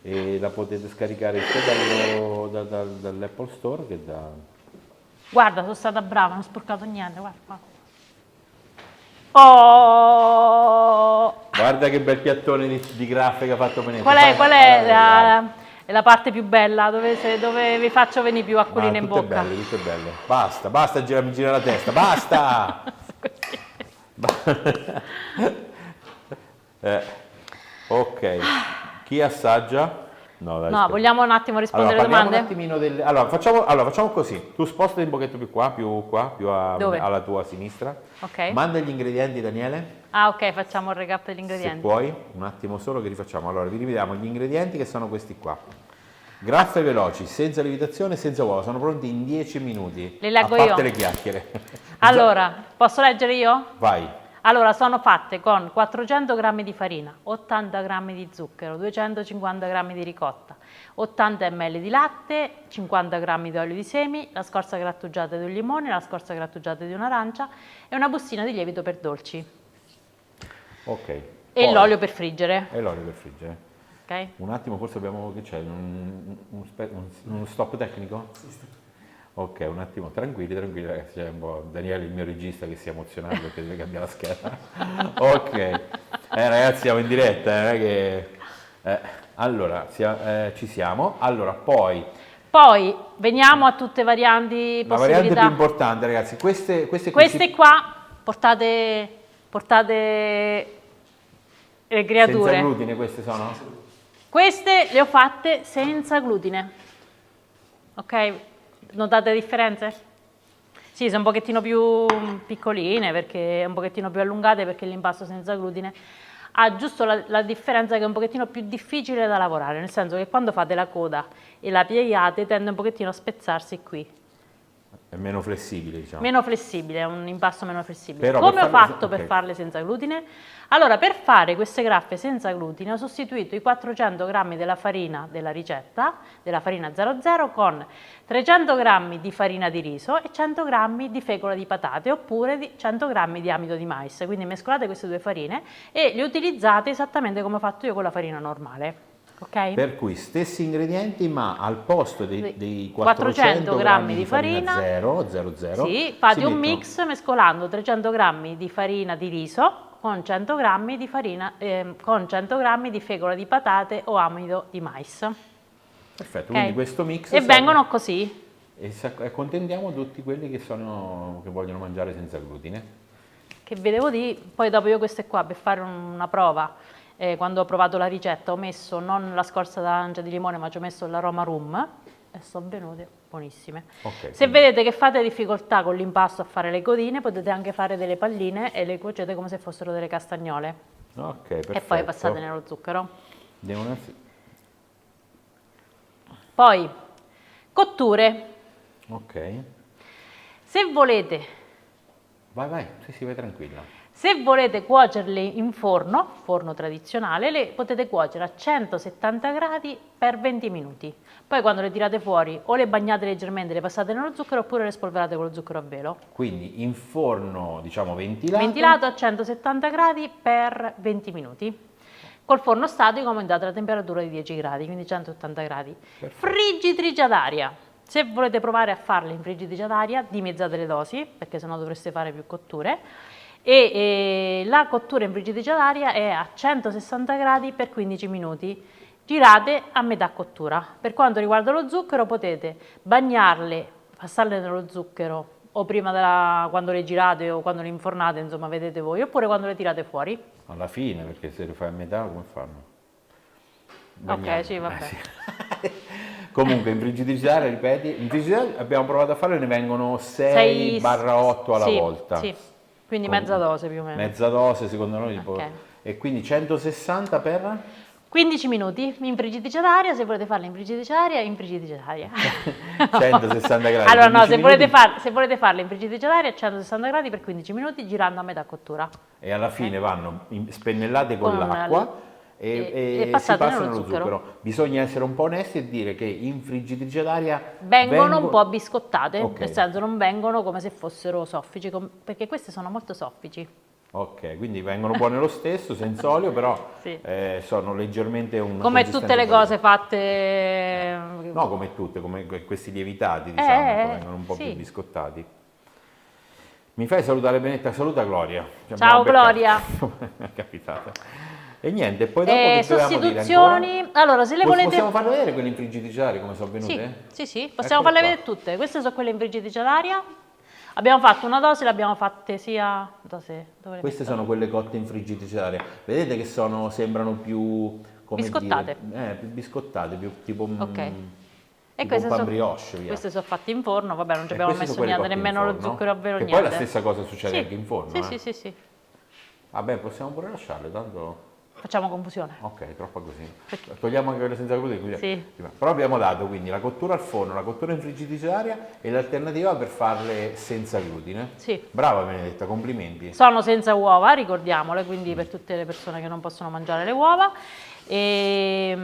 E la potete scaricare sia dall'Apple Store che da... Guarda, sono stata brava, non ho sporcato niente, guarda. Oh! Guarda che bel piattone di graffe che ha fatto Benedetta. Qual è la parte più bella, dove vi faccio venire più acquolina in bocca? Tutte belle. Basta, mi gira la testa, basta! Ok, chi assaggia? No, dai, No, aspetta. vogliamo un attimo rispondere alle Parliamo domande? un attimino allora, facciamo così. Tu spostati un pochetto più qua, Dove? alla tua sinistra. Ok. Manda gli ingredienti, Daniele, Ah, ok, facciamo il recap degli se ingredienti. puoi, un attimo solo che rifacciamo. Allora, vi rivediamo gli ingredienti che sono questi qua. Graffe veloci, senza lievitazione, senza uova, sono pronti in 10 minuti. Le leggo a parte io? le chiacchiere. Allora, posso leggere io? Vai. Allora, sono fatte con 400 g di farina, 80 g di zucchero, 250 g di ricotta, 80 ml di latte, 50 g di olio di semi, la scorza grattugiata di un limone, la scorza grattugiata di un'arancia e una bustina di lievito per dolci. Ok. E Poi- l'olio per friggere. E l'olio per friggere. Ok? Un attimo, forse abbiamo, che c'è? Uno stop tecnico? Ok, un attimo, tranquilli ragazzi, c'è un po' Daniele, il mio regista, che si è emozionato perché deve cambiare la scheda. Ok, ragazzi, siamo in diretta, non è che... allora, ci siamo. Allora, poi, Poi veniamo a tutte varianti, la variante più possibilità. importante, ragazzi, queste qui Queste qua portate le creature. senza glutine, queste sono? Queste le ho fatte senza glutine. Ok? Notate le differenze? Sì, sono un pochettino più piccoline, perché un pochettino più allungate, perché l'impasto senza glutine ha giusto la differenza che è un pochettino più difficile da lavorare, nel senso che quando fate la coda e la piegate tende un pochettino a spezzarsi qui. È meno flessibile, diciamo. Meno flessibile, è un impasto meno flessibile. Però Come per ho farle- fatto per ok. farle senza glutine? Allora, per fare queste graffe senza glutine ho sostituito i 400 g della farina della ricetta, della farina 00, con 300 g di farina di riso e 100 g di fecola di patate, oppure 100 g di amido di mais. Quindi mescolate queste due farine e le utilizzate esattamente come ho fatto io con la farina normale. Ok? Per cui stessi ingredienti, ma al posto dei 400 400 grammi g di di farina farina, 00, sì, fate si un mettono- mix mescolando 300 g di farina di riso con 100 g di farina, con 100 g di fecola di patate o amido di mais. Perfetto, Ok? quindi questo mix E serve- vengono così. e accontentiamo tutti quelli che vogliono mangiare senza glutine. Che vedevo di, poi dopo io queste qua per fare una prova, quando ho provato la ricetta ho messo non la scorza d'arancia di limone, ma ci ho messo l'aroma rum e sono venute buonissime. Ok, Se quindi- vedete che fate difficoltà con l'impasto a fare le codine, potete anche fare delle palline e le cuocete come se fossero delle castagnole. Ok, perfetto. E poi passate nello zucchero. Devono- Poi, cotture. Ok, Se volete vai, sì, vai tranquilla. Se volete cuocerle in forno tradizionale, le potete cuocere a 170 gradi per 20 minuti. Poi quando le tirate fuori o le bagnate leggermente, le passate nello zucchero oppure le spolverate con lo zucchero a velo. Quindi in forno, diciamo, ventilato. Ventilato a 170 gradi per 20 minuti. Col forno statico aumentate la temperatura di 10 gradi, quindi 180 gradi. Perfetto. Friggitrice ad aria. Se volete provare a farle in friggitrice ad aria, dimezzate le dosi, perché sennò dovreste fare più cotture. E la cottura in friggitrice ad aria è a 160 gradi per 15 minuti. Girate a metà cottura. Per quanto riguarda lo zucchero, potete bagnarle, passarle nello zucchero o prima quando le girate o quando le infornate, insomma, vedete voi, oppure quando le tirate fuori. Alla fine, perché se le fai a metà, come fanno? Ok, sì, vabbè. Sì. Comunque, in friggitrice, ripeti, in friggitrice abbiamo provato a farle, ne vengono 6/8 alla sì, volta. Sì. Quindi mezza dose più o meno. Mezza dose secondo noi. Ok. E quindi 160 per? 15 minuti in friggitrice d'aria, se volete farla in friggitrice d'aria, in friggitrice d'aria. 160 gradi. Allora no, 15 se volete farla in friggitrice d'aria, 160 gradi per 15 minuti girando a metà cottura. E alla fine vanno spennellate con Con l'acqua e si passate passano nello lo zucchero. Bisogna essere un po' onesti e dire che in friggitrice d'aria Vengono un po' biscottate, Ok. nel senso non vengono come se fossero soffici, perché queste sono molto soffici. Ok, quindi vengono buone lo stesso, senza olio, però Sì. Sono leggermente una Come consistenza tutte le un po' cose fatte... No, come tutte, come questi lievitati, diciamo, vengono un po' sì. più biscottati. Mi fai salutare Benetta? Saluta Gloria. Ci Ciao, abbiamo beccato. Gloria. È capitato. E niente, poi dopo che dovevamo dire sostituzioni, ancora? allora se le volete... Possiamo farle vedere quelle in friggitrice d'aria come sono Sì, venute? sì, possiamo Eccole farle qua. vedere tutte. Queste sono quelle in friggitrice d'aria. Abbiamo fatto una dose, le abbiamo fatte sia... dove le Queste metto? sono quelle cotte in friggitrice d'aria. Vedete che sembrano più... come Biscottate. dire, più biscottate, più tipo... Ok. E tipo queste un pan sono, brioche, via. queste sono fatte in forno, vabbè non ci E abbiamo queste messo sono quelle niente, cotte in nemmeno lo forno. zucchero a vero Che niente. poi la stessa cosa succede Sì. anche in forno. Sì, sì, sì. Vabbè, possiamo pure lasciarle, tanto... Facciamo confusione. Ok, troppo così. Perché? Togliamo anche quelle senza glutine. Così. Sì. Però abbiamo dato quindi la cottura al forno, la cottura in friggitrice d'aria e l'alternativa per farle senza glutine. Sì. Brava Benedetta, complimenti. Sono senza uova, ricordiamole, quindi per tutte le persone che non possono mangiare le uova. E,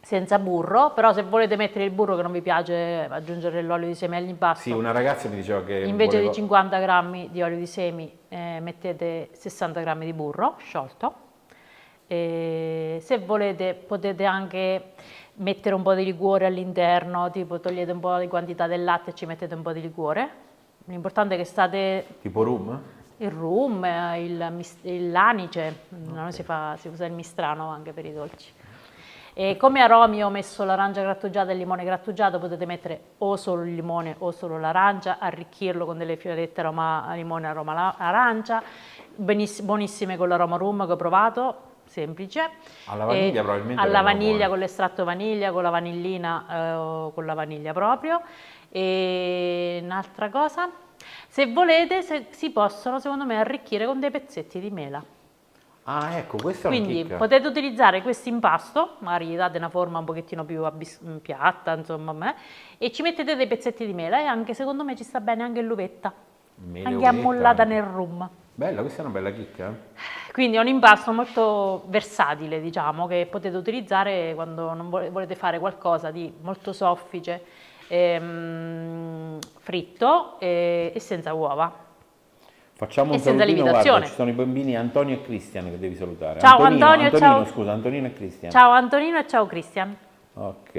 senza burro, però se volete mettere il burro che non vi piace, aggiungere l'olio di semi all'impasto. Sì, una ragazza mi diceva che Invece voleva... di 50 grammi di olio di semi mettete 60 grammi di burro sciolto. E se volete potete anche mettere un po' di liquore all'interno, tipo togliete un po' di quantità del latte e ci mettete un po' di liquore. L'importante è che state Tipo rum? il rum, l'anice, noi si usa il mistrano anche per i dolci. E come aromi ho messo l'arancia grattugiata e il limone grattugiato, potete mettere o solo il limone o solo l'arancia, arricchirlo con delle fiorette aroma limone, aroma arancia, buonissime con l'aroma rum che ho provato, semplice. Alla vaniglia probabilmente Alla vengono vaniglia buone. con l'estratto vaniglia, con la vanillina o con la vaniglia proprio. E un'altra cosa, se volete si possono secondo me arricchire con dei pezzetti di mela. Ah, ecco, questa è una Quindi chicca. potete utilizzare questo impasto, magari gli date una forma un pochettino più piatta, insomma, e ci mettete dei pezzetti di mela e anche secondo me ci sta bene anche l'uvetta, Mele anche uvetta ammollata anche. nel rum. Bella, questa è una bella chicca. Quindi è un impasto molto versatile, diciamo, che potete utilizzare quando non volete fare qualcosa di molto soffice, fritto e senza uova. Facciamo E un senza salutino, lievitazione. guarda, ci sono i bambini Antonio e Cristian che devi salutare. Ciao, Antonio, ciao. Scusa, Antonino e Cristian. Ciao Antonino e ciao Cristian. Ok.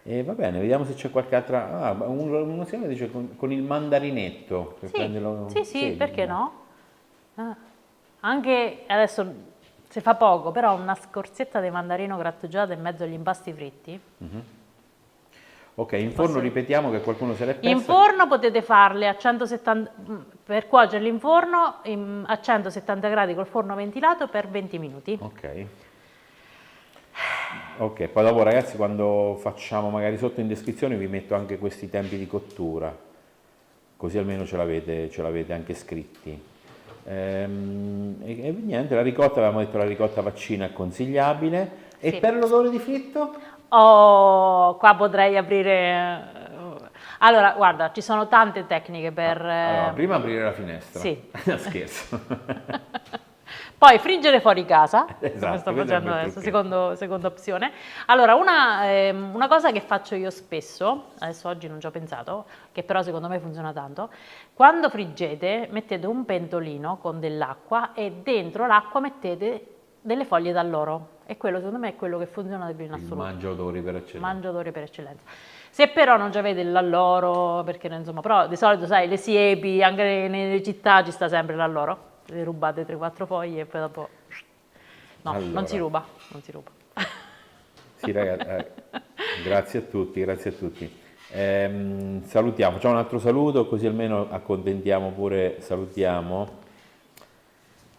E va bene, vediamo se c'è qualche altra... Ah, uno si dice con il mandarinetto. Per Sì, prenderlo... sì, perché no? Anche adesso, se fa poco, però una scorzetta di mandarino grattugiato in mezzo agli impasti fritti. Ok, in forno ripetiamo che qualcuno se l'è perso. In forno potete farle a 170, per cuocerle in forno a 170 gradi col forno ventilato per 20 minuti. Ok. Ok, poi dopo ragazzi quando facciamo magari sotto in descrizione vi metto anche questi tempi di cottura, così almeno ce l'avete anche scritti. E niente, la ricotta, avevamo detto la ricotta vaccina è consigliabile. E Sì. per l'odore di fritto? Oh, qua potrei aprire... Allora, guarda, ci sono tante tecniche per... Allora, prima aprire la finestra. Sì. No, scherzo. Poi friggere fuori casa, Esatto, come sto questo è facendo il adesso, trucchetto. seconda opzione. Allora, una cosa che faccio io spesso, adesso oggi non ci ho pensato, che però secondo me funziona tanto, quando friggete mettete un pentolino con dell'acqua e dentro l'acqua mettete delle foglie d'alloro e quello secondo me è quello che funziona di più in Il assoluto. mangiatori per eccellenza. Mangiatori per eccellenza. Se però non avete l'alloro, perché insomma, però di solito sai, le siepi, anche nelle città ci sta sempre l'alloro, le rubate 3-4 foglie e poi dopo... No, Allora. non si ruba, non si ruba. Sì, ragazzi, grazie a tutti, grazie a tutti. Salutiamo, facciamo un altro saluto così almeno accontentiamo pure, salutiamo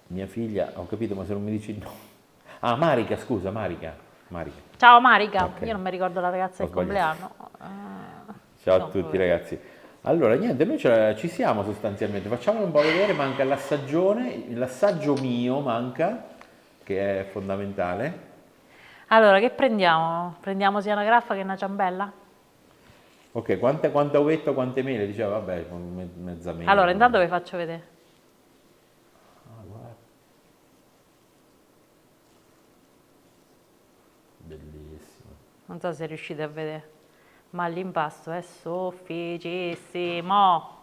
mia figlia, ho capito ma se non mi dici il nome. Ah, Marica, scusa, Marica. Ciao Marica, Ok. io non mi ricordo la ragazza Ho del sbagliato. compleanno. Ciao a No, tutti vabbè. ragazzi. Allora, niente, noi ci siamo sostanzialmente. Facciamolo un po' vedere, manca l'assaggione, l'assaggio mio manca, che è fondamentale. Allora, che prendiamo? Prendiamo sia una graffa che una ciambella? Ok, quanta uvetta, quante mele? Diceva, vabbè, mezza mela. Allora, intanto vi faccio vedere. Ah, guarda. Bellissimo. Non so se riuscite a vedere, ma l'impasto è sofficissimo.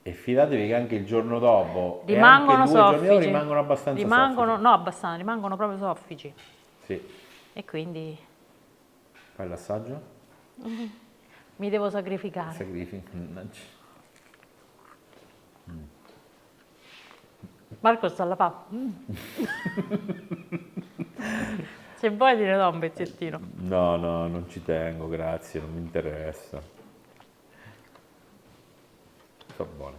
E fidatevi che anche il giorno dopo Rimangono e anche 2 giorni dopo soffici. rimangono abbastanza Rimangono, soffici. no, abbastanza, rimangono proprio soffici. Sì. E quindi Fai l'assaggio? mi devo sacrificare. Sacrifici. Mannaggia. Marco sta alla fa. Se vuoi te ne do un pezzettino. No, no, non ci tengo, grazie, non mi interessa. So buone.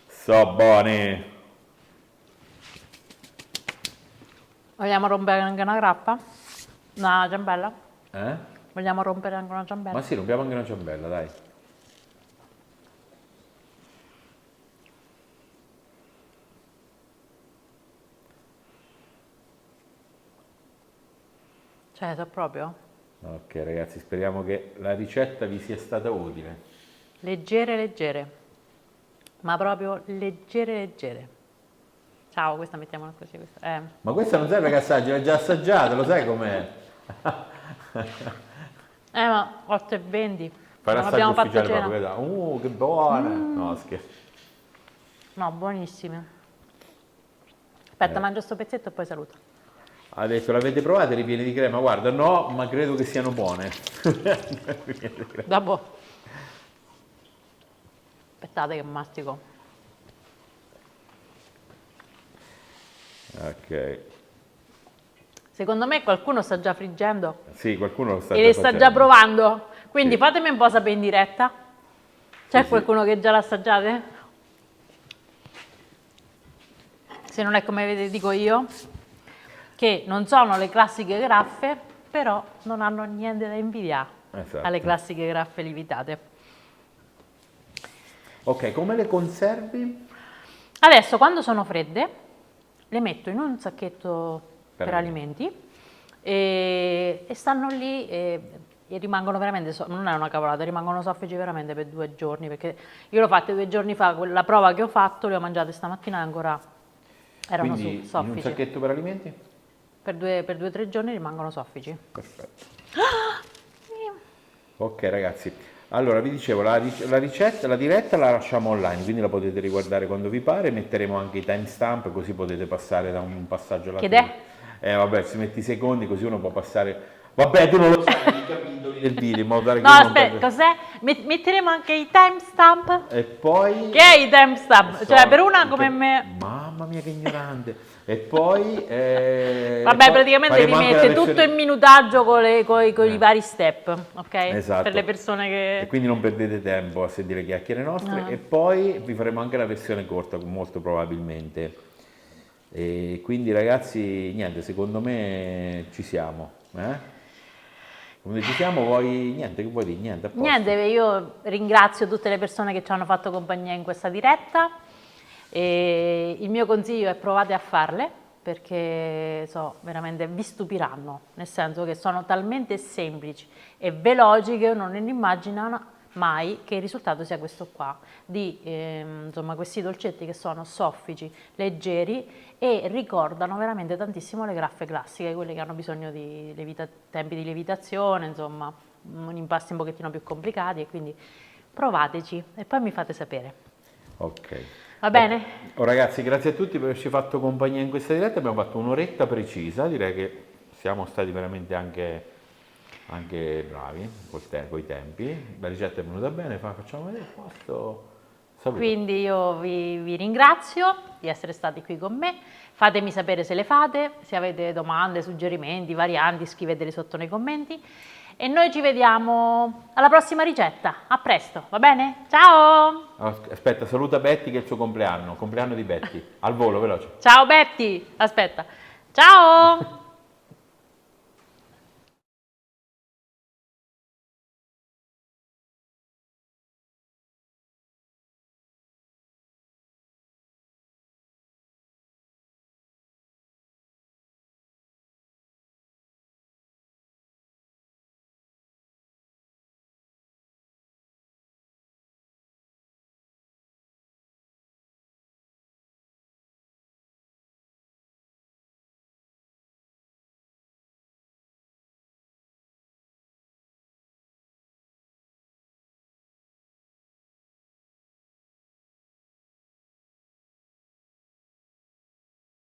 So buoni. Vogliamo rompere anche una grappa? Una ciambella? Eh? Vogliamo rompere anche una ciambella? Ma sì, rompiamo anche una ciambella, dai. Cioè, so proprio Ok, ragazzi, speriamo che la ricetta vi sia stata utile. leggere, leggere. Ma proprio leggere, leggere. Ciao, questa mettiamola così. Questa. Ma questa non serve che assaggi, l'hai già assaggiata, lo sai com'è? Ma 8,20. Fai Non l'assaggio abbiamo fatto ufficiale cena. proprio, che buona! No, scherzo. No, buonissime. Aspetta, Eh. mangio sto pezzetto e poi saluto. Adesso l'avete provate ripiene di crema? Guarda, no, ma credo che siano buone. Ripiene di crema. Dopo. Aspettate che mastico. Ok. Secondo me qualcuno sta già friggendo Sì, qualcuno lo sta e già le sta già facendo. provando. Quindi Sì. fatemi un po' sapere in diretta. C'è Sì, qualcuno che già l'ha assaggiate? Se non è come vedete dico io, che non sono le classiche graffe, però non hanno niente da invidiare Esatto. alle classiche graffe lievitate. Ok, come le conservi? Adesso quando sono fredde le metto in un sacchetto Per per alimenti e stanno lì e rimangono veramente, non è una cavolata, rimangono soffici veramente per 2 giorni, perché io l'ho fatte 2 giorni fa, la prova che ho fatto le ho mangiate stamattina e ancora erano Quindi in un soffici. sacchetto per alimenti? Per 2 o 3 giorni rimangono soffici. Perfetto. Ok ragazzi, allora vi dicevo, la ricetta, la diretta la lasciamo online, quindi la potete riguardare quando vi pare, metteremo anche i timestamp così potete passare da un passaggio all'altro. Che è? Vabbè, si metti i secondi così uno può passare... Vabbè, tu non lo sai i capitoli del video, in modo tale che No, uno non aspetta, perde- cos'è? Metteremo anche i timestamp? E poi... Che è i timestamp? Cioè, per una come che- me... Mamma mia che ignorante! E poi... Vabbè, praticamente vi faremo anche la mette versione- tutto in minutaggio con i vari step, ok? Esatto. Per le persone E che... quindi non perdete tempo a sentire chiacchiere nostre No. e poi vi faremo anche la versione corta molto probabilmente. E quindi ragazzi, niente, secondo me ci siamo. Come ci siamo, vuoi niente, che vuoi dire? Niente, a posto. Niente, io ringrazio tutte le persone che ci hanno fatto compagnia in questa diretta e il mio consiglio è provate a farle perché veramente vi stupiranno, nel senso che sono talmente semplici e veloci che uno non immagina mai che il risultato sia questo qua, di insomma questi dolcetti che sono soffici, leggeri e ricordano veramente tantissimo le graffe classiche, quelle che hanno bisogno di tempi di lievitazione, insomma, impasti un pochettino più complicati e quindi provateci e poi mi fate sapere. Ok. Va bene? Ragazzi, grazie a tutti per averci fatto compagnia in questa diretta, abbiamo fatto un'oretta precisa, direi che siamo stati veramente anche bravi con i tempi, la ricetta è venuta bene, facciamo vedere il posto. Saluto. Quindi io vi ringrazio di essere stati qui con me, fatemi sapere se le fate, se avete domande, suggerimenti, varianti, scriveteli sotto nei commenti e noi ci vediamo alla prossima ricetta, a presto, va bene? Ciao! Aspetta, saluta Betty che è il suo compleanno di Betty, al volo, veloce. Ciao Betty, aspetta, ciao!